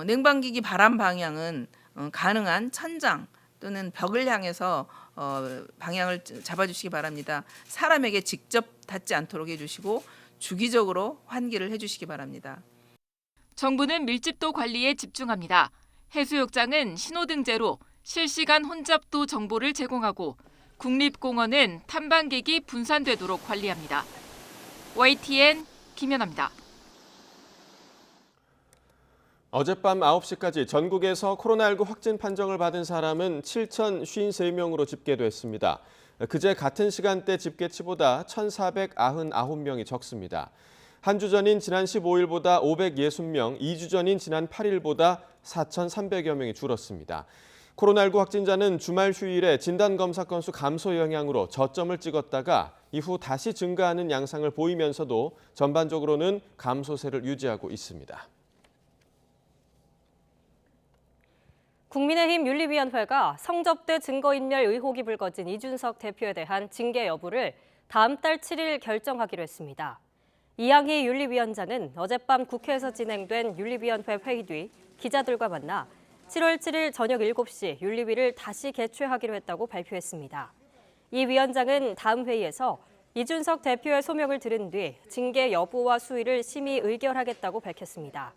냉방기기 바람 방향은 가능한 천장 또는 벽을 향해서 방향을 잡아주시기 바랍니다. 사람에게 직접 닿지 않도록 해주시고 주기적으로 환기를 해주시기 바랍니다. 정부는 밀집도 관리에 집중합니다. 해수욕장은 신호등제로 실시간 혼잡도 정보를 제공하고 국립공원은 탐방객이 분산되도록 관리합니다. YTN 김연아입니다. 어젯밤 9시까지 전국에서 코로나19 확진 판정을 받은 사람은 7,053명으로 집계됐습니다. 그제 같은 시간대 집계치보다 1,499명이 적습니다. 한 주 전인 지난 15일보다 560명, 2주 전인 지난 8일보다 4,300여 명이 줄었습니다. 코로나19 확진자는 주말 휴일에 진단검사 건수 감소 영향으로 저점을 찍었다가 이후 다시 증가하는 양상을 보이면서도 전반적으로는 감소세를 유지하고 있습니다. 국민의힘 윤리위원회가 성접대 증거인멸 의혹이 불거진 이준석 대표에 대한 징계 여부를 다음 달 7일 결정하기로 했습니다. 이양희 윤리위원장은 어젯밤 국회에서 진행된 윤리위원회 회의 뒤 기자들과 만나 7월 7일 저녁 7시 윤리위를 다시 개최하기로 했다고 발표했습니다. 이 위원장은 다음 회의에서 이준석 대표의 소명을 들은 뒤 징계 여부와 수위를 심의 의결하겠다고 밝혔습니다.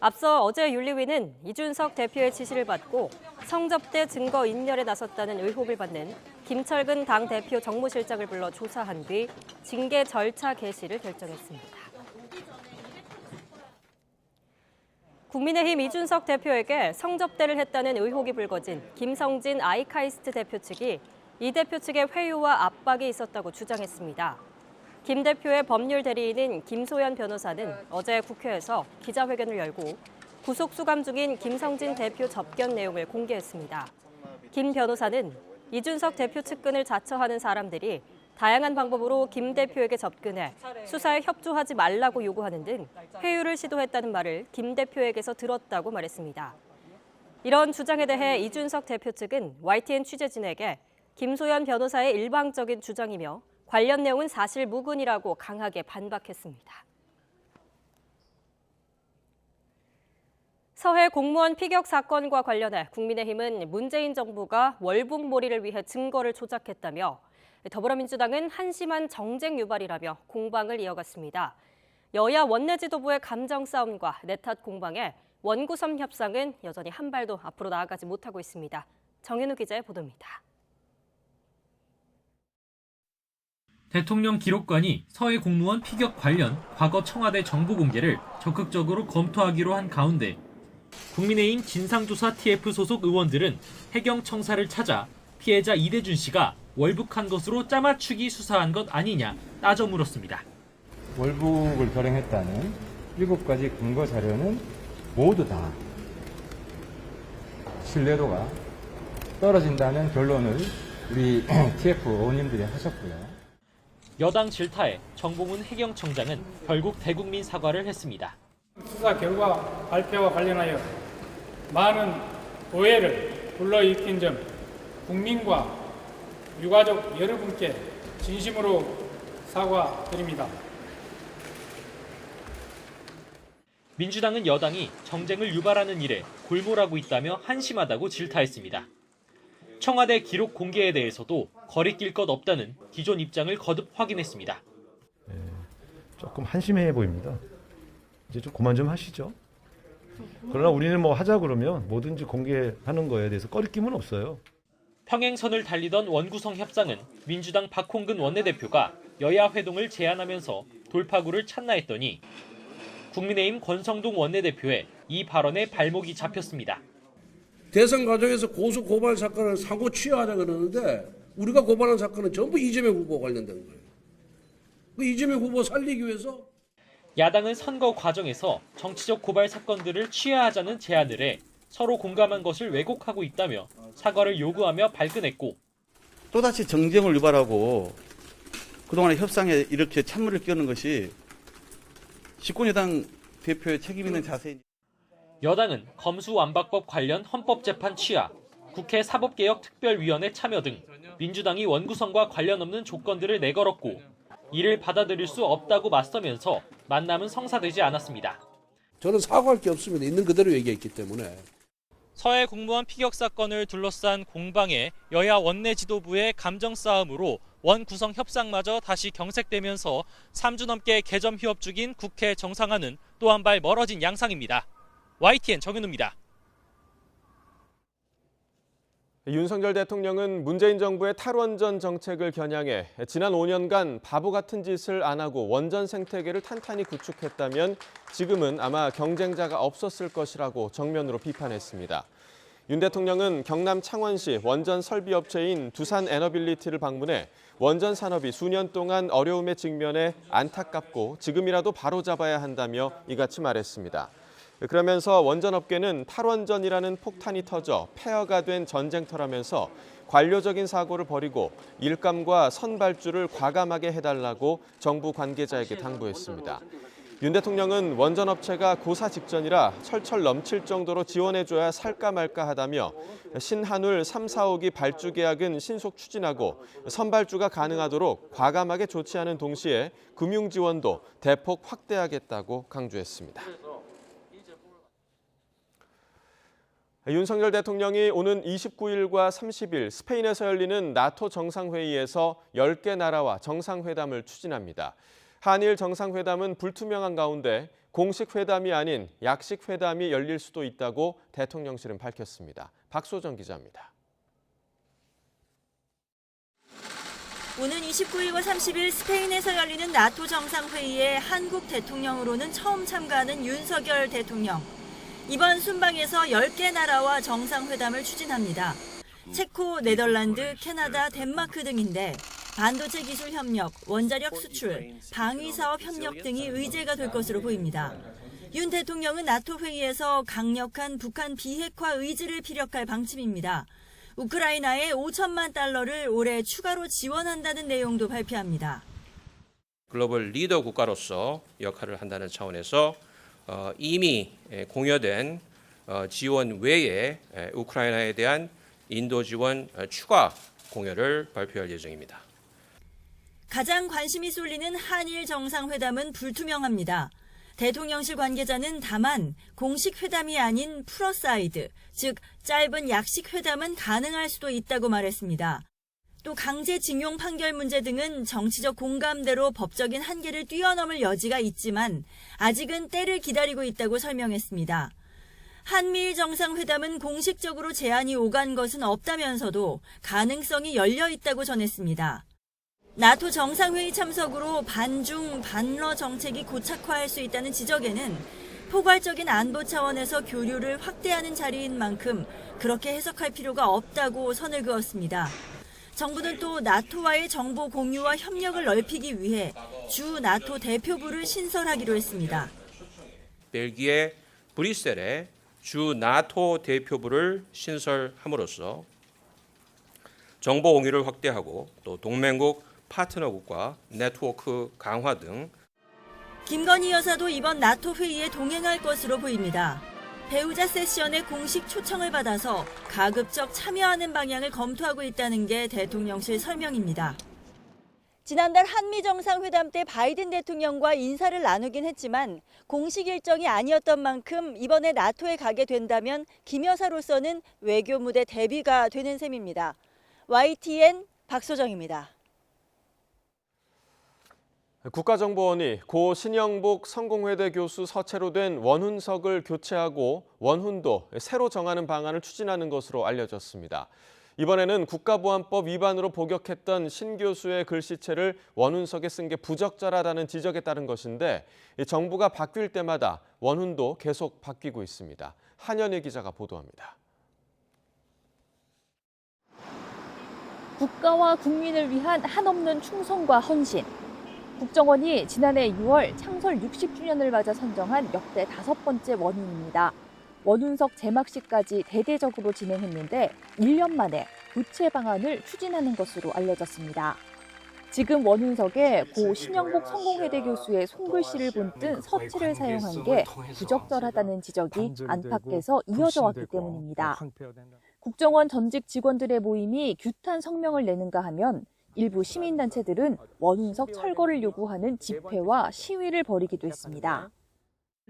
앞서 어제 윤리위는 이준석 대표의 지시를 받고 성접대 증거 인멸에 나섰다는 의혹을 받는 김철근 당대표 정무실장을 불러 조사한 뒤 징계 절차 개시를 결정했습니다. 국민의힘 이준석 대표에게 성접대를 했다는 의혹이 불거진 김성진 아이카이스트 대표 측이 이 대표 측의 회유와 압박이 있었다고 주장했습니다. 김 대표의 법률 대리인인 김소연 변호사는 어제 국회에서 기자회견을 열고 구속 수감 중인 김성진 대표 접견 내용을 공개했습니다. 김 변호사는 이준석 대표 측근을 자처하는 사람들이 다양한 방법으로 김 대표에게 접근해 수사에 협조하지 말라고 요구하는 등 회유를 시도했다는 말을 김 대표에게서 들었다고 말했습니다. 이런 주장에 대해 이준석 대표 측은 YTN 취재진에게 김소연 변호사의 일방적인 주장이며 관련 내용은 사실 무근이라고 강하게 반박했습니다. 서해 공무원 피격 사건과 관련해 국민의힘은 문재인 정부가 월북몰이를 위해 증거를 조작했다며 더불어민주당은 한심한 정쟁 유발이라며 공방을 이어갔습니다. 여야 원내 지도부의 감정 싸움과 내탓 공방에 원구성 협상은 여전히 한 발도 앞으로 나아가지 못하고 있습니다. 정현우 기자의 보도입니다. 대통령 기록관이 서해 공무원 피격 관련 과거 청와대 정보 공개를 적극적으로 검토하기로 한 가운데 국민의힘 진상조사 TF 소속 의원들은 해경 청사를 찾아 피해자 이대준 씨가 월북한 것으로 짜맞추기 수사한 것 아니냐 따져 물었습니다. 월북을 결행했다는 7가지 근거 자료는 모두 다 신뢰도가 떨어진다는 결론을 우리 TF 의원님들이 하셨고요. 여당 질타에 정봉훈 해경청장은 결국 대국민 사과를 했습니다. 수사 결과 발표와 관련하여 많은 오해를 불러일으킨 점 국민과 유가족 여러분께 진심으로 사과드립니다. 민주당은 여당이 정쟁을 유발하는 일에 골몰하고 있다며 한심하다고 질타했습니다. 청와대 기록 공개에 대해서도 거리낄 것 없다는 기존 입장을 거듭 확인했습니다. 조금 한심해 보입니다. 이제 좀 그만 좀 하시죠. 그러나 우리는 뭐 하자 그러면 뭐든지 공개하는 거에 대해서 꺼리낌은 없어요. 평행선을 달리던 원구성 협상은 민주당 박홍근 원내대표가 여야 회동을 제안하면서 돌파구를 찾나 했더니 국민의힘 권성동 원내대표의 이 발언에 발목이 잡혔습니다. 대선 과정에서 고소 고발 사건을 사고 취하하자 그러는데 우리가 고발한 사건은 전부 이재명 후보와 관련된 거예요. 그 이재명 후보 살리기 위해서 야당은 선거 과정에서 정치적 고발 사건들을 취하하자는 제안을 해 서로 공감한 것을 왜곡하고 있다며 사과를 요구하며 발끈했고 또다시 정쟁을 유발하고 그동안의 협상에 이렇게 찬물을 끼얹는 것이 집권여당 대표의 책임 있는 자세입니다. 여당은 검수완박법 관련 헌법재판 취하, 국회 사법개혁특별위원회 참여 등 민주당이 원구성과 관련 없는 조건들을 내걸었고 이를 받아들일 수 없다고 맞서면서 만남은 성사되지 않았습니다. 저는 사과할 게 없습니다. 있는 그대로 얘기했기 때문에. 서해 공무원 피격 사건을 둘러싼 공방에 여야 원내 지도부의 감정 싸움으로 원 구성 협상마저 다시 경색되면서 3주 넘게 개점 휴업 중인 국회 정상화는 또 한 발 멀어진 양상입니다. YTN 정현우입니다. 윤석열 대통령은 문재인 정부의 탈원전 정책을 겨냥해 지난 5년간 바보 같은 짓을 안 하고 원전 생태계를 탄탄히 구축했다면 지금은 아마 경쟁자가 없었을 것이라고 정면으로 비판했습니다. 윤 대통령은 경남 창원시 원전 설비업체인 두산에너빌리티를 방문해 원전 산업이 수년 동안 어려움에 직면해 안타깝고 지금이라도 바로잡아야 한다며 이같이 말했습니다. 그러면서 원전업계는 탈원전이라는 폭탄이 터져 폐허가 된 전쟁터라면서 관료적인 사고를 버리고 일감과 선발주를 과감하게 해달라고 정부 관계자에게 당부했습니다. 윤 대통령은 원전업체가 고사 직전이라 철철 넘칠 정도로 지원해줘야 살까 말까 하다며 신한울 3, 4호기 발주 계약은 신속 추진하고 선발주가 가능하도록 과감하게 조치하는 동시에 금융 지원도 대폭 확대하겠다고 강조했습니다. 윤석열 대통령이 오는 29일과 30일 스페인에서 열리는 나토 정상회의에서 10개 나라와 정상회담을 추진합니다. 한일 정상회담은 불투명한 가운데 공식 회담이 아닌 약식 회담이 열릴 수도 있다고 대통령실은 밝혔습니다. 박소정 기자입니다. 오는 29일과 30일 스페인에서 열리는 나토 정상회의에 한국 대통령으로는 처음 참가하는 윤석열 대통령. 이번 순방에서 10개 나라와 정상회담을 추진합니다. 체코, 네덜란드, 캐나다, 덴마크 등인데 반도체 기술 협력, 원자력 수출, 방위 사업 협력 등이 의제가 될 것으로 보입니다. 윤 대통령은 나토 회의에서 강력한 북한 비핵화 의지를 피력할 방침입니다. 우크라이나에 5천만 달러를 올해 추가로 지원한다는 내용도 발표합니다. 글로벌 리더 국가로서 역할을 한다는 차원에서 이미 공여된 지원 외에 우크라이나에 대한 인도 지원 추가 공여를 발표할 예정입니다. 가장 관심이 쏠리는 한일 정상회담은 불투명합니다. 대통령실 관계자는 다만 공식 회담이 아닌 플러사이드, 즉 짧은 약식 회담은 가능할 수도 있다고 말했습니다. 또 강제징용 판결 문제 등은 정치적 공감대로 법적인 한계를 뛰어넘을 여지가 있지만 아직은 때를 기다리고 있다고 설명했습니다. 한미일 정상회담은 공식적으로 제안이 오간 것은 없다면서도 가능성이 열려 있다고 전했습니다. 나토 정상회의 참석으로 반중, 반러 정책이 고착화할 수 있다는 지적에는 포괄적인 안보 차원에서 교류를 확대하는 자리인 만큼 그렇게 해석할 필요가 없다고 선을 그었습니다. 정부는 또 나토와의 정보 공유와 협력을 넓히기 위해 주 나토 대표부를 신설하기로 했습니다. 벨기에 브뤼셀에 주 나토 대표부를 신설함으로써 정보 공유를 확대하고 또 동맹국 파트너국과 네트워크 강화 등. 김건희 여사도 이번 나토 회의에 동행할 것으로 보입니다. 배우자 세션의 공식 초청을 받아서 가급적 참여하는 방향을 검토하고 있다는 게 대통령실 설명입니다. 지난달 한미 정상회담 때 바이든 대통령과 인사를 나누긴 했지만 공식 일정이 아니었던 만큼 이번에 나토에 가게 된다면 김 여사로서는 외교 무대 대비가 되는 셈입니다. YTN 박소정입니다. 국가정보원이 고 신영복 성공회대 교수 서체로 된 원훈석을 교체하고 원훈도 새로 정하는 방안을 추진하는 것으로 알려졌습니다. 이번에는 국가보안법 위반으로 복역했던 신 교수의 글씨체를 원훈석에 쓴 게 부적절하다는 지적에 따른 것인데 정부가 바뀔 때마다 원훈도 계속 바뀌고 있습니다. 한연희 기자가 보도합니다. 국가와 국민을 위한 한없는 충성과 헌신. 국정원이 지난해 6월 창설 60주년을 맞아 선정한 역대 5번째 원훈입니다. 원훈석 제막식까지 대대적으로 진행했는데 1년 만에 교체 방안을 추진하는 것으로 알려졌습니다. 지금 원훈석에 고 신영복 성공회대 교수의 손글씨를 본뜬 서체를 사용한 게 부적절하다는 지적이 안팎에서 이어져 왔기 때문입니다. 국정원 전직 직원들의 모임이 규탄 성명을 내는가 하면 일부 시민단체들은 원훈석 철거를 요구하는 집회와 시위를 벌이기도 했습니다.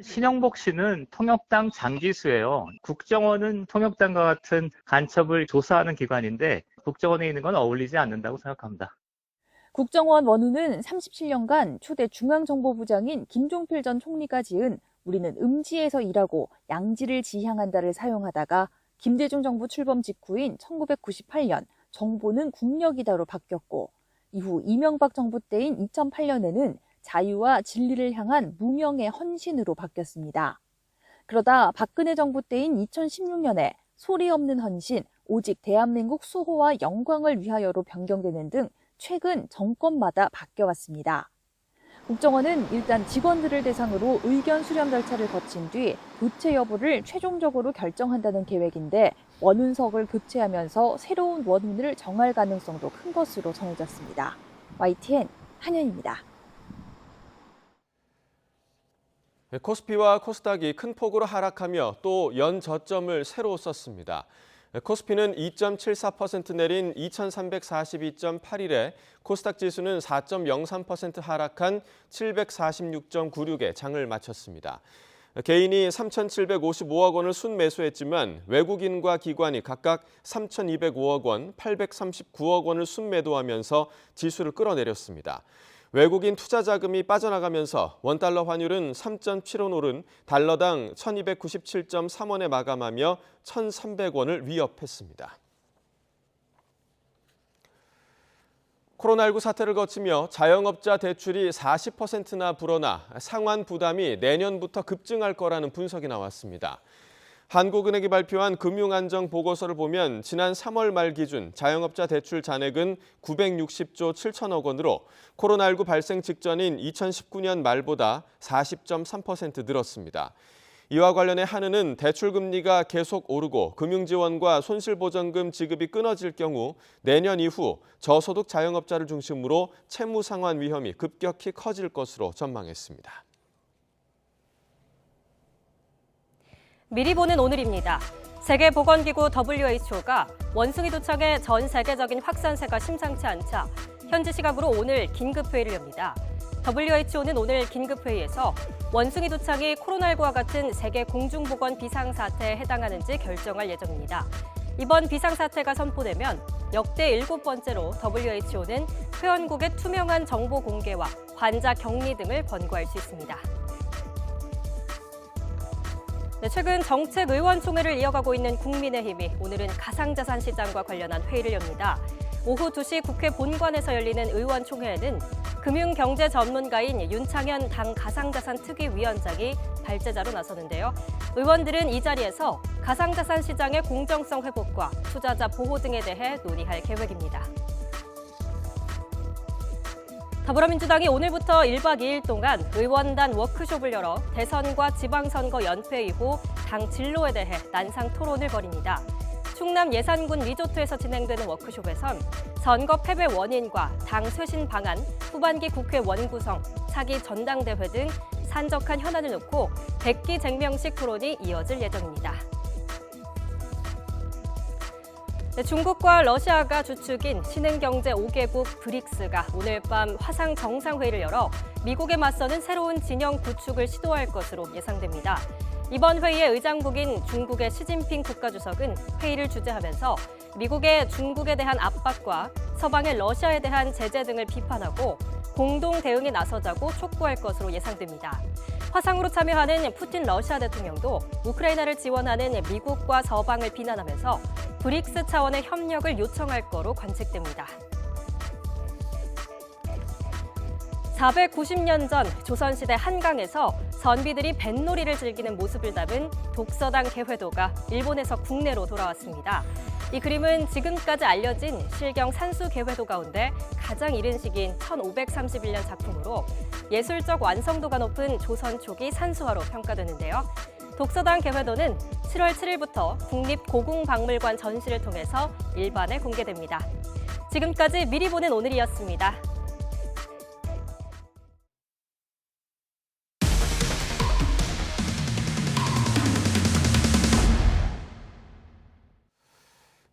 신영복 씨는 통역당 장기수예요. 국정원은 통역당과 같은 간첩을 조사하는 기관인데 국정원에 있는 건 어울리지 않는다고 생각합니다. 국정원 원우는 37년간 초대 중앙정보부장인 김종필 전 총리가 지은 우리는 음지에서 일하고 양지를 지향한다를 사용하다가 김대중 정부 출범 직후인 1998년 정보는 국력이다로 바뀌었고 이후 이명박 정부 때인 2008년에는 자유와 진리를 향한 무명의 헌신으로 바뀌었습니다. 그러다 박근혜 정부 때인 2016년에 소리 없는 헌신, 오직 대한민국 수호와 영광을 위하여로 변경되는 등 최근 정권마다 바뀌어왔습니다. 국정원은 일단 직원들을 대상으로 의견 수렴 절차를 거친 뒤 교체 여부를 최종적으로 결정한다는 계획인데 원운석을 교체하면서 새로운 원운을 정할 가능성도 큰 것으로 전해졌습니다. YTN 한현입니다. 코스피와 코스닥이 큰 폭으로 하락하며 또 연저점을 새로 썼습니다. 코스피는 2.74% 내린 2342.81에 코스닥 지수는 4.03% 하락한 746.96에 장을 마쳤습니다. 개인이 3,755억 원을 순매수했지만 외국인과 기관이 각각 3,205억 원, 839억 원을 순매도하면서 지수를 끌어내렸습니다. 외국인 투자 자금이 빠져나가면서 원달러 환율은 3.75 오른 달러당 1297.3원에 마감하며 1,300원을 위협했습니다. 코로나19 사태를 거치며 자영업자 대출이 40%나 불어나 상환 부담이 내년부터 급증할 거라는 분석이 나왔습니다. 한국은행이 발표한 금융안정보고서를 보면 지난 3월 말 기준 자영업자 대출 잔액은 960조 7천억 원으로 코로나19 발생 직전인 2019년 말보다 40.3% 늘었습니다. 이와 관련해 한은은 대출금리가 계속 오르고 금융지원과 손실보전금 지급이 끊어질 경우 내년 이후 저소득 자영업자를 중심으로 채무 상환 위험이 급격히 커질 것으로 전망했습니다. 미리 보는 오늘입니다. 세계보건기구 WHO가 원숭이 도창의 전 세계적인 확산세가 심상치 않자 현지 시각으로 오늘 긴급회의를 엽니다. WHO는 오늘 긴급회의에서 원숭이 도창이 코로나19와 같은 세계 공중보건 비상사태에 해당하는지 결정할 예정입니다. 이번 비상사태가 선포되면 역대 7번째로 WHO는 회원국의 투명한 정보 공개와 환자 격리 등을 권고할 수 있습니다. 최근 정책의원총회를 이어가고 있는 국민의힘이 오늘은 가상자산 시장과 관련한 회의를 엽니다. 오후 2시 국회 본관에서 열리는 의원총회에는 금융경제 전문가인 윤창현 당 가상자산특위위원장이 발제자로 나서는데요. 의원들은 이 자리에서 가상자산 시장의 공정성 회복과 투자자 보호 등에 대해 논의할 계획입니다. 더불어민주당이 오늘부터 1박 2일 동안 의원단 워크숍을 열어 대선과 지방선거 연패 이후 당 진로에 대해 난상 토론을 벌입니다. 충남 예산군 리조트에서 진행되는 워크숍에선 선거 패배 원인과 당 쇄신 방안, 후반기 국회 원구성, 차기 전당대회 등 산적한 현안을 놓고 백기쟁명식 토론이 이어질 예정입니다. 중국과 러시아가 주축인 신흥경제 5개국 브릭스가 오늘 밤 화상 정상회의를 열어 미국에 맞서는 새로운 진영 구축을 시도할 것으로 예상됩니다. 이번 회의의 의장국인 중국의 시진핑 국가주석은 회의를 주재하면서 미국의 중국에 대한 압박과 서방의 러시아에 대한 제재 등을 비판하고 공동 대응에 나서자고 촉구할 것으로 예상됩니다. 화상으로 참여하는 푸틴 러시아 대통령도 우크라이나를 지원하는 미국과 서방을 비난하면서 브릭스 차원의 협력을 요청할 거로 관측됩니다. 490년 전 조선시대 한강에서 선비들이 뱃놀이를 즐기는 모습을 담은 독서당 개회도가 일본에서 국내로 돌아왔습니다. 이 그림은 지금까지 알려진 실경 산수 개회도 가운데 가장 이른 시기인 1531년 작품으로 예술적 완성도가 높은 조선 초기 산수화로 평가되는데요. 독서당 개회도는 7월 7일부터 국립고궁박물관 전시를 통해서 일반에 공개됩니다. 지금까지 미리 보는 오늘이었습니다.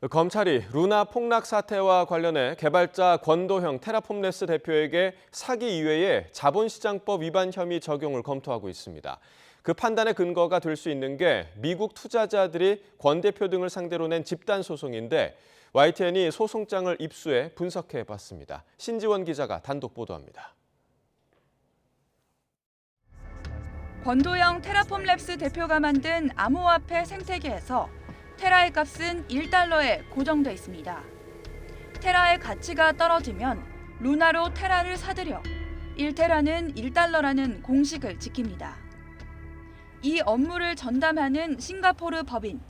검찰이 루나 폭락 사태와 관련해 개발자 권도형 테라폼레스 대표에게 사기 이외에 자본시장법 위반 혐의 적용을 검토하고 있습니다. 그 판단의 근거가 될 수 있는 게 미국 투자자들이 권 대표 등을 상대로 낸 집단 소송인데 YTN이 소송장을 입수해 분석해봤습니다. 신지원 기자가 단독 보도합니다. 권도영 테라폼랩스 대표가 만든 암호화폐 생태계에서 테라의 값은 1달러에 고정돼 있습니다. 테라의 가치가 떨어지면 루나로 테라를 사들여 1테라는 1달러라는 공식을 지킵니다. 이 업무를 전담하는 싱가포르 법인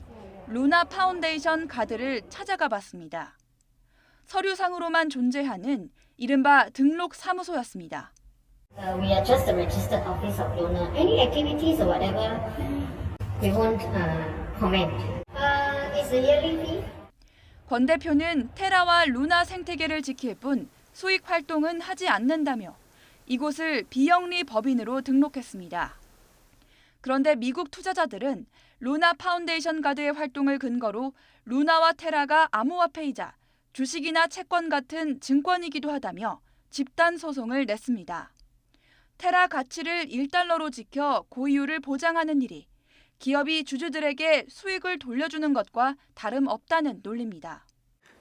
루나 파운데이션 가드를 찾아가 봤습니다. 서류상으로만 존재하는 이른바 등록 사무소였습니다. We are just the registered office of Luna. Any activities or whatever, we won't comment. It's a yearly fee. 권 대표는 테라와 루나 생태계를 지킬 뿐 수익 활동은 하지 않는다며 이곳을 비영리 법인으로 등록했습니다. 그런데 미국 투자자들은 루나 파운데이션 가드의 활동을 근거로 루나와 테라가 암호화폐이자 주식이나 채권 같은 증권이기도 하다며 집단 소송을 냈습니다. 테라 가치를 1달러로 지켜 고이율을 보장하는 일이 기업이 주주들에게 수익을 돌려주는 것과 다름없다는 논리입니다.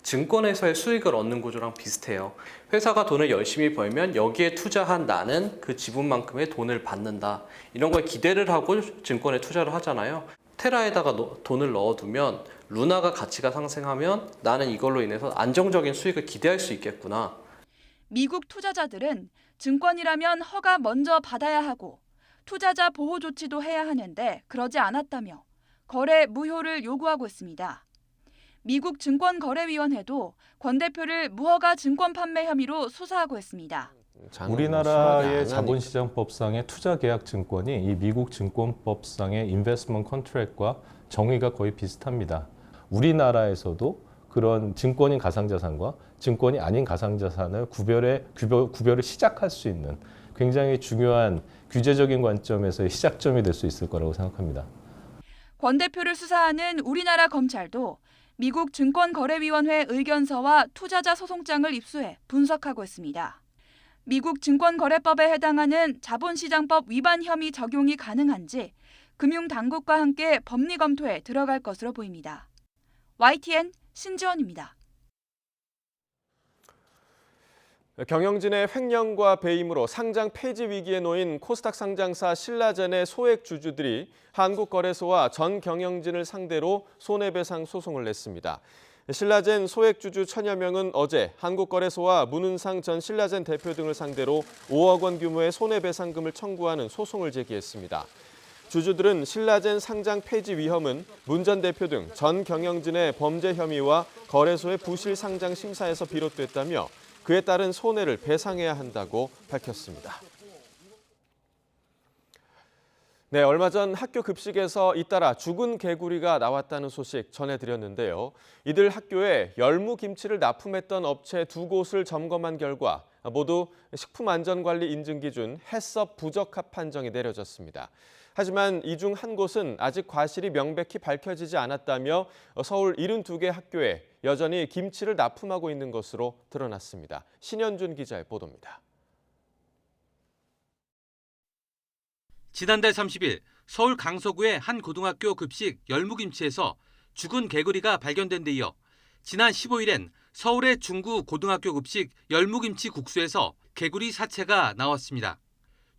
증권에서의 수익을 얻는 구조랑 비슷해요. 회사가 돈을 열심히 벌면 여기에 투자한 나는 그 지분만큼의 돈을 받는다. 이런 거에 기대를 하고 증권에 투자를 하잖아요. 테라에다가 돈을 넣어두면 루나가 가치가 상승하면 나는 이걸로 인해서 안정적인 수익을 기대할 수 있겠구나. 미국 투자자들은 증권이라면 허가 먼저 받아야 하고 투자자 보호 조치도 해야 하는데 그러지 않았다며 거래 무효를 요구하고 있습니다. 미국 증권거래위원회도 권 대표를 무허가 증권 판매 혐의로 수사하고 있습니다. 우리나라의 자본시장법상의 투자계약증권이 이 미국 증권법상의 인베스트먼트 컨트랙과 정의가 거의 비슷합니다. 우리나라에서도 그런 증권인 가상자산과 증권이 아닌 가상자산을 구별을 시작할 수 있는 굉장히 중요한 규제적인 관점에서의 시작점이 될 수 있을 거라고 생각합니다. 권 대표를 수사하는 우리나라 검찰도 미국 증권거래위원회 의견서와 투자자 소송장을 입수해 분석하고 있습니다. 미국 증권거래법에 해당하는 자본시장법 위반 혐의 적용이 가능한지 금융당국과 함께 법리 검토에 들어갈 것으로 보입니다. YTN 신지원입니다. 경영진의 횡령과 배임으로 상장 폐지 위기에 놓인 코스닥 상장사 신라젠의 소액 주주들이 한국거래소와 전 경영진을 상대로 손해배상 소송을 냈습니다. 신라젠 소액 주주 1000여 명은 어제 한국거래소와 문은상 전 신라젠 대표 등을 상대로 5억 원 규모의 손해배상금을 청구하는 소송을 제기했습니다. 주주들은 신라젠 상장 폐지 위험은 문 전 대표 등 전 경영진의 범죄 혐의와 거래소의 부실 상장 심사에서 비롯됐다며 그에 따른 손해를 배상해야 한다고 밝혔습니다. 네, 얼마 전 학교 급식에서 잇따라 죽은 개구리가 나왔다는 소식 전해드렸는데요. 이들 학교에 열무김치를 납품했던 업체 2곳을 점검한 결과 모두 식품안전관리 인증 기준 해썹 부적합 판정이 내려졌습니다. 하지만 이 중 한 곳은 아직 과실이 명백히 밝혀지지 않았다며 서울 72개 학교에 여전히 김치를 납품하고 있는 것으로 드러났습니다. 신현준 기자의 보도입니다. 지난달 30일 서울 강서구의 한 고등학교 급식 열무김치에서 죽은 개구리가 발견된 데 이어 지난 15일엔 서울의 중구 고등학교 급식 열무김치 국수에서 개구리 사체가 나왔습니다.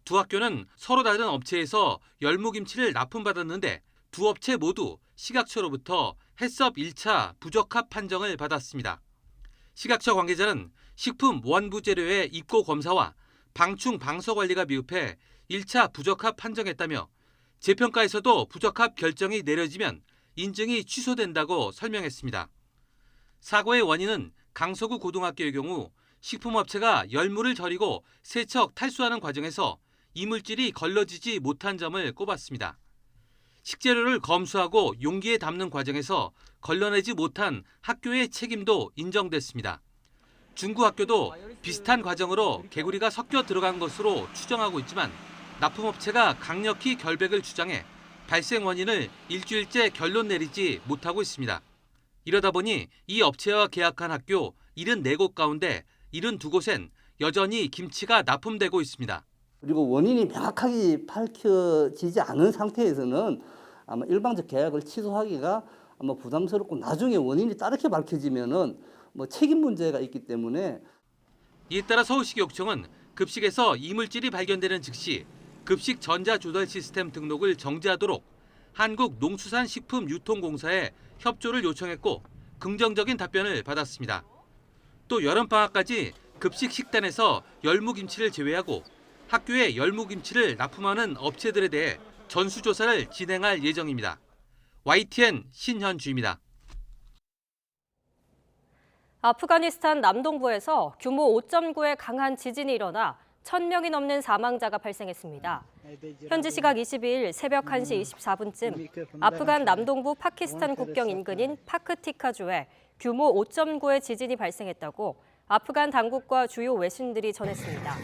두 학교는 서로 다른 업체에서 열무김치를 납품받았는데 두 업체 모두 식약처로부터 해썹 1차 부적합 판정을 받았습니다. 식약처 관계자는 식품 원부 재료의 입고 검사와 방충 방서 관리가 미흡해 1차 부적합 판정했다며 재평가에서도 부적합 결정이 내려지면 인증이 취소된다고 설명했습니다. 사고의 원인은 강서구 고등학교의 경우 식품업체가 열무를 절이고 세척, 탈수하는 과정에서 이물질이 걸러지지 못한 점을 꼽았습니다. 식재료를 검수하고 용기에 담는 과정에서 걸러내지 못한 학교의 책임도 인정됐습니다. 중구 학교도 비슷한 과정으로 개구리가 섞여 들어간 것으로 추정하고 있지만 납품업체가 강력히 결백을 주장해 발생 원인을 일주일째 결론 내리지 못하고 있습니다. 이러다 보니 이 업체와 계약한 학교 74곳 가운데 72곳엔 여전히 김치가 납품되고 있습니다. 그리고 원인이 명확하게 밝혀지지 않은 상태에서는 아마 일방적 계약을 취소하기가 아마 부담스럽고 나중에 원인이 다르게 밝혀지면은 책임 문제가 있기 때문에 이에 따라 서울시교육청은 급식에서 이물질이 발견되는 즉시 급식 전자조달 시스템 등록을 정지하도록 한국농수산식품유통공사에 협조를 요청했고 긍정적인 답변을 받았습니다. 또 여름방학까지 급식 식단에서 열무김치를 제외하고 학교에 열무김치를 납품하는 업체들에 대해 전수조사를 진행할 예정입니다. YTN 신현주입니다. 아프가니스탄 남동부에서 규모 5.9의 강한 지진이 일어나 1,000명이 넘는 사망자가 발생했습니다. 현지 시각 22일 새벽 1시 24분쯤 아프간 남동부 파키스탄 국경 인근인 파크티카주에 규모 5.9의 지진이 발생했다고 아프간 당국과 주요 외신들이 전했습니다.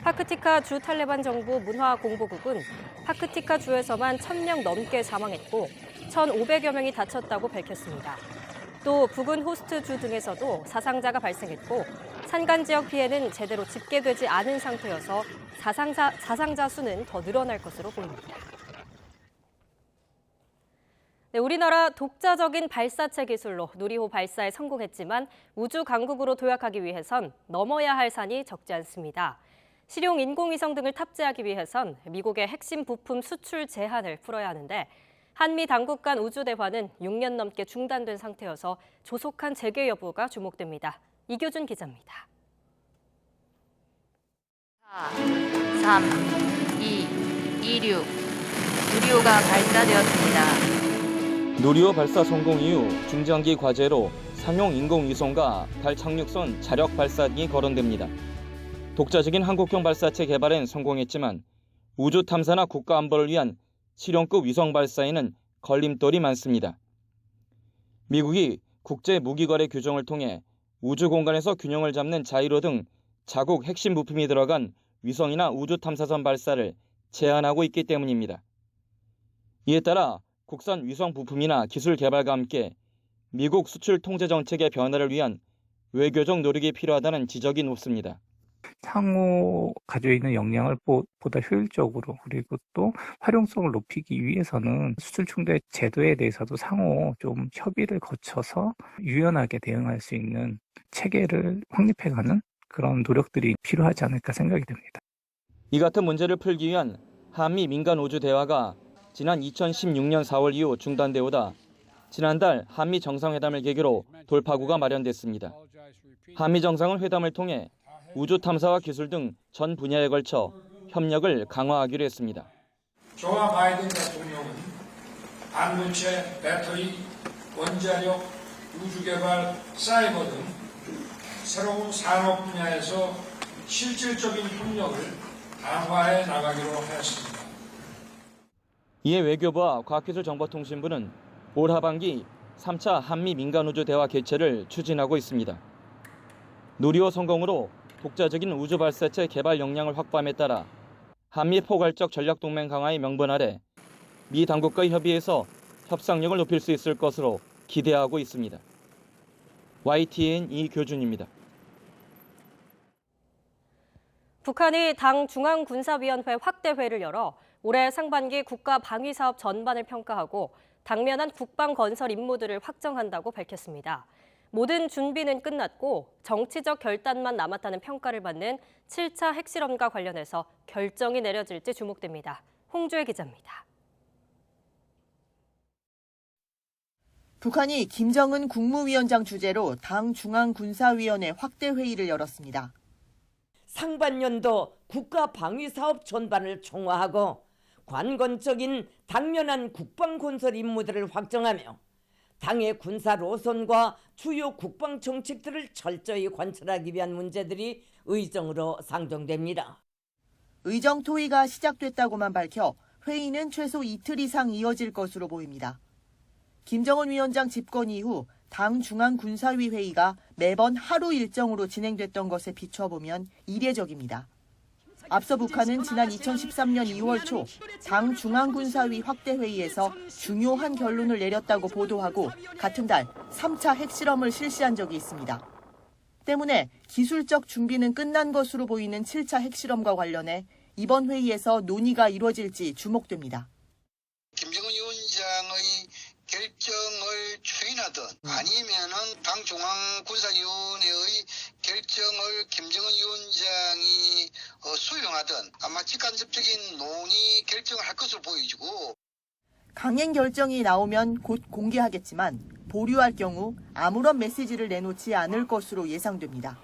파크티카 주 탈레반 정부 문화공보국은 파크티카 주에서만 1,000명 넘게 사망했고 1,500여 명이 다쳤다고 밝혔습니다. 또 부근 호스트 주 등에서도 사상자가 발생했고 산간 지역 피해는 제대로 집계되지 않은 상태여서 사상자 수는 더 늘어날 것으로 보입니다. 네, 우리나라 독자적인 발사체 기술로 누리호 발사에 성공했지만 우주 강국으로 도약하기 위해선 넘어야 할 산이 적지 않습니다. 실용 인공위성 등을 탑재하기 위해선 미국의 핵심 부품 수출 제한을 풀어야 하는데 한미 당국 간 우주 대화는 6년 넘게 중단된 상태여서 조속한 재개 여부가 주목됩니다. 이교준 기자입니다. 4, 3, 2, 1류 누리호가 발사되었습니다. 누리호 발사 성공 이후 중장기 과제로 상용 인공위성과 달 착륙선 자력 발사 등이 거론됩니다. 독자적인 한국형 발사체 개발엔 성공했지만 우주 탐사나 국가 안보를 위한 실용급 위성 발사에는 걸림돌이 많습니다. 미국이 국제 무기거래 규정을 통해 우주 공간에서 균형을 잡는 자이로 등 자국 핵심 부품이 들어간 위성이나 우주 탐사선 발사를 제한하고 있기 때문입니다. 이에 따라 국산 위성 부품이나 기술 개발과 함께 미국 수출 통제 정책의 변화를 위한 외교적 노력이 필요하다는 지적이 높습니다. 상호 가지고 있는 역량을 보다 효율적으로 그리고 또 활용성을 높이기 위해서는 수출 중대 제도에 대해서도 상호 좀 협의를 거쳐서 유연하게 대응할 수 있는 체계를 확립해가는 그런 노력들이 필요하지 않을까 생각이 듭니다. 이 같은 문제를 풀기 위한 한미 민간 우주 대화가 지난 2016년 4월 이후 중단돼 오다 지난달 한미 정상회담을 계기로 돌파구가 마련됐습니다. 한미 정상은 회담을 통해 우주 탐사와 기술 등 전 분야에 걸쳐 협력을 강화하기로 했습니다. 조와 바이든 대통령은 반도체, 배터리, 원자력, 우주개발, 사이버 등 새로운 산업 분야에서 실질적인 협력을 강화해 나가기로 하였습니다. 이에 외교부와 과학기술정보통신부는 올 하반기 3차 한미 민간우주 대화 개최를 추진하고 있습니다. 누리호 성공으로 독자적인 우주 발사체 개발 역량을 확보함에 따라 한미 포괄적 전략동맹 강화의 명분 아래 미 당국과의 협의해서 협상력을 높일 수 있을 것으로 기대하고 있습니다. YTN 이교준입니다. 북한이 당 중앙군사위원회 확대회를 열어 올해 상반기 국가방위사업 전반을 평가하고 당면한 국방건설 임무들을 확정한다고 밝혔습니다. 모든 준비는 끝났고 정치적 결단만 남았다는 평가를 받는 7차 핵실험과 관련해서 결정이 내려질지 주목됩니다. 홍주혜 기자입니다. 북한이 김정은 국무위원장 주재로 당 중앙군사위원회 확대회의를 열었습니다. 상반년도 국가방위사업 전반을 총화하고 관건적인 당면한 국방건설 임무들을 확정하며 당의 군사 노선과 주요 국방 정책들을 철저히 관철하기 위한 문제들이 의정으로 상정됩니다. 의정 토의가 시작됐다고만 밝혀 회의는 최소 이틀 이상 이어질 것으로 보입니다. 김정은 위원장 집권 이후 당 중앙군사위 회의가 매번 하루 일정으로 진행됐던 것에 비춰보면 이례적입니다. 앞서 북한은 지난 2013년 2월 초 당 중앙군사위 확대회의에서 중요한 결론을 내렸다고 보도하고 같은 달 3차 핵실험을 실시한 적이 있습니다. 때문에 기술적 준비는 끝난 것으로 보이는 7차 핵실험과 관련해 이번 회의에서 논의가 이루어질지 주목됩니다. 김정은 위원장의 결정을 추인하든 아니면은 당 중앙군사위원회의 결정을 김정은 위원장이 수용하든 아마 직간접적인 논의 결정을 할 것으로 보여지고, 강행 결정이 나오면 곧 공개하겠지만 보류할 경우 아무런 메시지를 내놓지 않을 것으로 예상됩니다.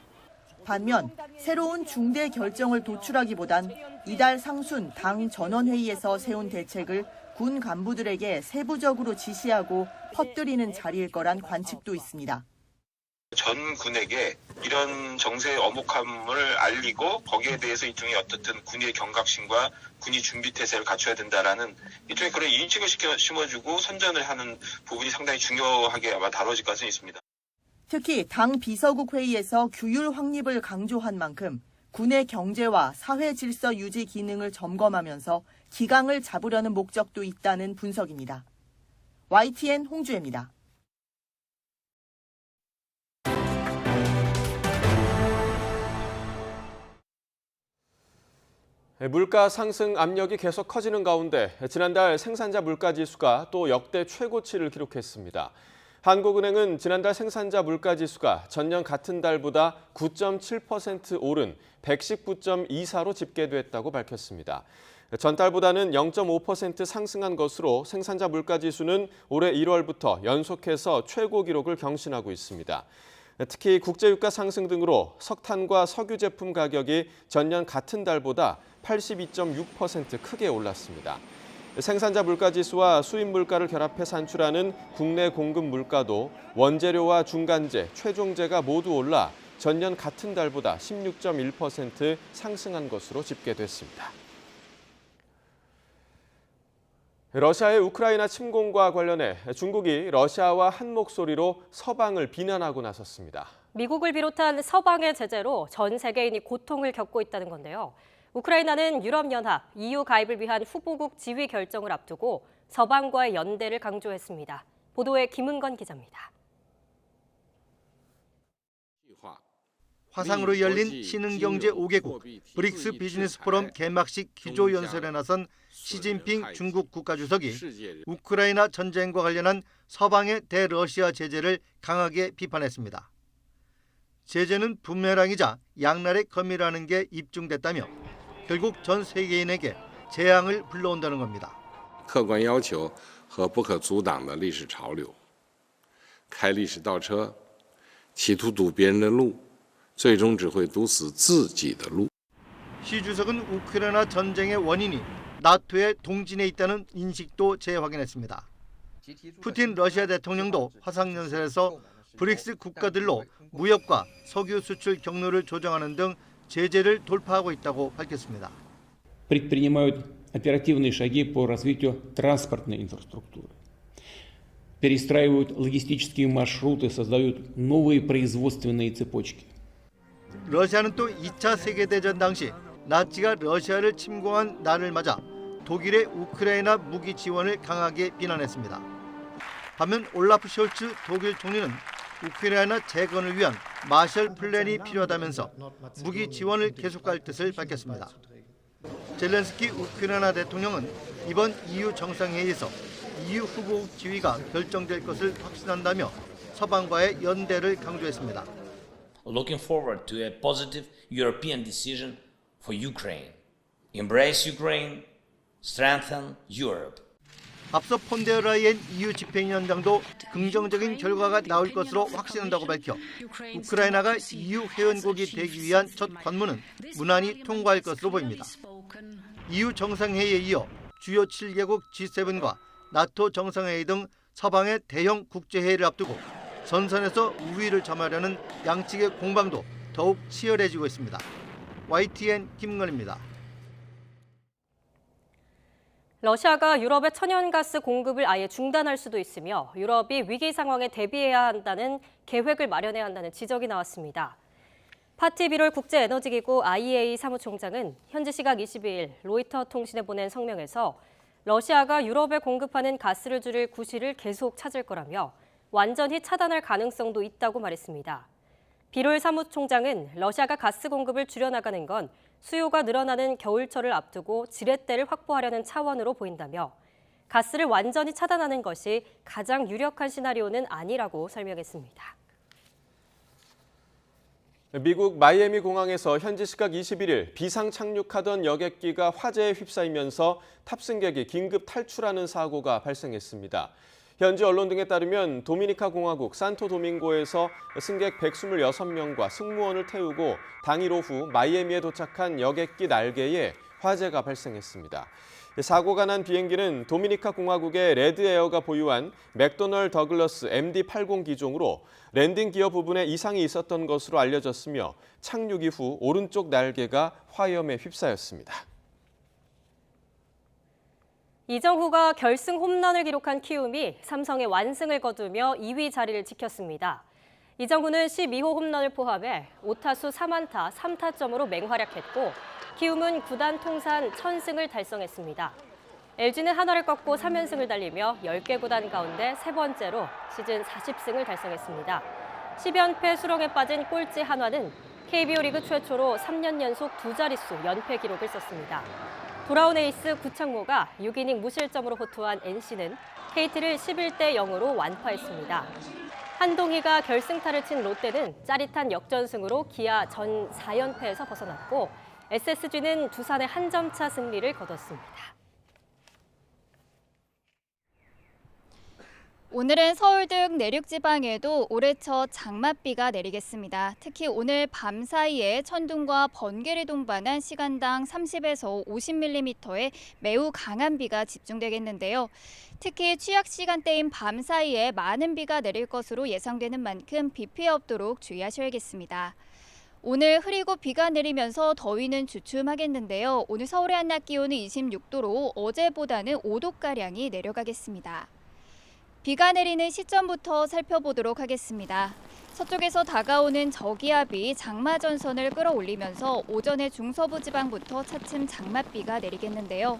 반면 새로운 중대 결정을 도출하기보단 이달 상순 당 전원회의에서 세운 대책을 군 간부들에게 세부적으로 지시하고 퍼뜨리는 자리일 거란 관측도 있습니다. 전 군에게 이런 정세의 엄혹함을 알리고 거기에 대해서 일종의 어떻든 군의 경각심과 군이 준비태세를 갖춰야 된다라는 일종의 그런 인식을 심어주고 선전을 하는 부분이 상당히 중요하게 아마 다뤄질 가능성이 있습니다. 특히 당 비서국 회의에서 규율 확립을 강조한 만큼 군의 경제와 사회 질서 유지 기능을 점검하면서 기강을 잡으려는 목적도 있다는 분석입니다. YTN 홍주혜입니다. 물가 상승 압력이 계속 커지는 가운데 지난달 생산자 물가지수가 또 역대 최고치를 기록했습니다. 한국은행은 지난달 생산자 물가지수가 전년 같은 달보다 9.7% 오른 119.24로 집계됐다고 밝혔습니다. 전달보다는 0.5% 상승한 것으로 생산자 물가지수는 올해 1월부터 연속해서 최고 기록을 경신하고 있습니다. 특히 국제유가 상승 등으로 석탄과 석유 제품 가격이 전년 같은 달보다 82.6% 크게 올랐습니다. 생산자 물가지수와 수입 물가를 결합해 산출하는 국내 공급 물가도 원재료와 중간재, 최종재가 모두 올라 전년 같은 달보다 16.1% 상승한 것으로 집계됐습니다. 러시아의 우크라이나 침공과 관련해 중국이 러시아와 한 목소리로 서방을 비난하고 나섰습니다. 미국을 비롯한 서방의 제재로 전 세계인이 고통을 겪고 있다는 건데요. 우크라이나는 유럽연합, EU 가입을 위한 후보국 지위 결정을 앞두고 서방과의 연대를 강조했습니다. 보도에 김은건 기자입니다. 화상으로 열린 신흥경제 5개국 브릭스 비즈니스 포럼 개막식 기조연설에 나선 시진핑 중국 국가주석이 우크라이나 전쟁과 관련한 서방의 대러시아 제재를 강하게 비판했습니다. 제재는 부메랑이자 양날의 검이라는 게 입증됐다며 결국 전 세계인에게 재앙을 불러온다는 겁니다. 客观要求和不可阻挡的历史潮流，开历史倒车，企图堵别人的路，最终只会堵死自己的路。 시 주석은 우크라이나 전쟁의 원인이 나토의 동진에 있다는 인식도 재확인했습니다. 푸틴 러시아 대통령도 화상연설에서 브릭스 국가들로 무역과 석유 수출 경로를 조정하는 등 제재를 돌파하고 있다고 밝혔습니다. предпринимают оперативные шаги по развитию транспортной инфраструктуры, перестраивают логистические маршруты, создают новые производственные цепочки. 러시아는 또 2차 세계대전 당시 나치가 러시아를 침공한 날을 맞아 독일의 우크라이나 무기 지원을 강하게 비난했습니다. 반면 올라프 숄츠 독일 총리는 우크라이나 재건을 위한 마셜 플랜이 필요하다면서 무기 지원을 계속할 뜻을 밝혔습니다. 젤렌스키 우크라이나 대통령은 이번 EU 정상회의에서 EU 후보국 지위가 결정될 것을 확신한다며 서방과의 연대를 강조했습니다. Looking forward to a positive European decision for Ukraine. Embrace Ukraine, strengthen Europe. 앞서 폰데르라이엔 EU 집행위원장도 긍정적인 결과가 나올 것으로 확신한다고 밝혀 우크라이나가 EU 회원국이 되기 위한 첫 관문은 무난히 통과할 것으로 보입니다. EU 정상회의에 이어 주요 7개국 G7과 나토 정상회의 등 서방의 대형 국제회의를 앞두고 전선에서 우위를 점하려는 양측의 공방도 더욱 치열해지고 있습니다. YTN 김은건입니다. 러시아가 유럽의 천연가스 공급을 아예 중단할 수도 있으며 유럽이 위기 상황에 대비해야 한다는 계획을 마련해야 한다는 지적이 나왔습니다. 파티 비롤 국제에너지기구 IEA 사무총장은 현지 시각 22일 로이터 통신에 보낸 성명에서 러시아가 유럽에 공급하는 가스를 줄일 구실을 계속 찾을 거라며 완전히 차단할 가능성도 있다고 말했습니다. 비롤 사무총장은 러시아가 가스 공급을 줄여나가는 건 수요가 늘어나는 겨울철을 앞두고 지렛대를 확보하려는 차원으로 보인다며 가스를 완전히 차단하는 것이 가장 유력한 시나리오는 아니라고 설명했습니다. 미국 마이애미 공항에서 현지 시각 21일 비상 착륙하던 여객기가 화재에 휩싸이면서 탑승객이 긴급 탈출하는 사고가 발생했습니다. 현지 언론 등에 따르면 도미니카 공화국 산토도밍고에서 승객 126명과 승무원을 태우고 당일 오후 마이애미에 도착한 여객기 날개에 화재가 발생했습니다. 사고가 난 비행기는 도미니카 공화국의 레드에어가 보유한 맥도널 더글러스 MD-80 기종으로 랜딩 기어 부분에 이상이 있었던 것으로 알려졌으며 착륙 이후 오른쪽 날개가 화염에 휩싸였습니다. 이정후가 결승 홈런을 기록한 키움이 삼성의 완승을 거두며 2위 자리를 지켰습니다. 이정후는 12호 홈런을 포함해 5타수 3안타 3타점으로 맹활약했고 키움은 구단 통산 1000승을 달성했습니다. LG는 한화를 꺾고 3연승을 달리며 10개 구단 가운데 세 번째로 시즌 40승을 달성했습니다. 10연패 수렁에 빠진 꼴찌 한화는 KBO 리그 최초로 3년 연속 두 자릿수 연패 기록을 썼습니다. 돌아온 에이스 구창모가 6이닝 무실점으로 호투한 NC는 KT를 11대 0으로 완파했습니다. 한동희가 결승타를 친 롯데는 짜릿한 역전승으로 기아 전 4연패에서 벗어났고 SSG는 두산의 한 점 차 승리를 거뒀습니다. 오늘은 서울 등 내륙 지방에도 올해 첫 장맛비가 내리겠습니다. 특히 오늘 밤 사이에 천둥과 번개를 동반한 시간당 30에서 50mm의 매우 강한 비가 집중되겠는데요. 특히 취약 시간대인 밤 사이에 많은 비가 내릴 것으로 예상되는 만큼 비 피해 없도록 주의하셔야겠습니다. 오늘 흐리고 비가 내리면서 더위는 주춤하겠는데요. 오늘 서울의 한낮 기온은 26도로 어제보다는 5도가량이 내려가겠습니다. 비가 내리는 시점부터 살펴보도록 하겠습니다. 서쪽에서 다가오는 저기압이 장마 전선을 끌어올리면서 오전에 중서부 지방부터 차츰 장맛비가 내리겠는데요.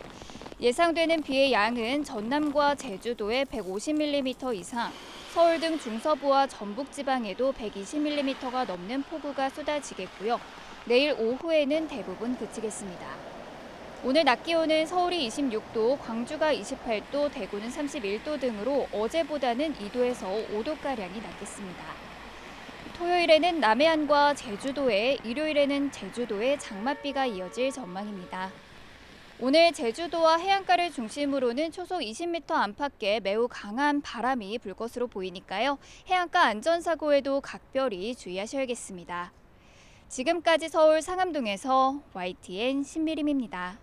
예상되는 비의 양은 전남과 제주도에 150mm 이상, 서울 등 중서부와 전북 지방에도 120mm가 넘는 폭우가 쏟아지겠고요. 내일 오후에는 대부분 그치겠습니다. 오늘 낮 기온은 서울이 26도, 광주가 28도, 대구는 31도 등으로 어제보다는 2도에서 5도가량이 낮겠습니다. 토요일에는 남해안과 제주도에, 일요일에는 제주도에 장맛비가 이어질 전망입니다. 오늘 제주도와 해안가를 중심으로는 초속 20m 안팎의 매우 강한 바람이 불 것으로 보이니까요. 해안가 안전사고에도 각별히 주의하셔야겠습니다. 지금까지 서울 상암동에서 YTN 신미림입니다.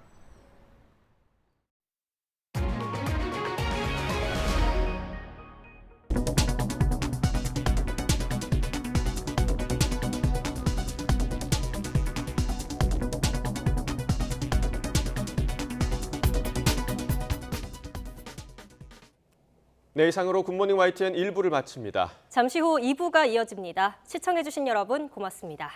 네, 이상으로 굿모닝 YTN 1부를 마칩니다. 잠시 후 2부가 이어집니다. 시청해주신 여러분 고맙습니다.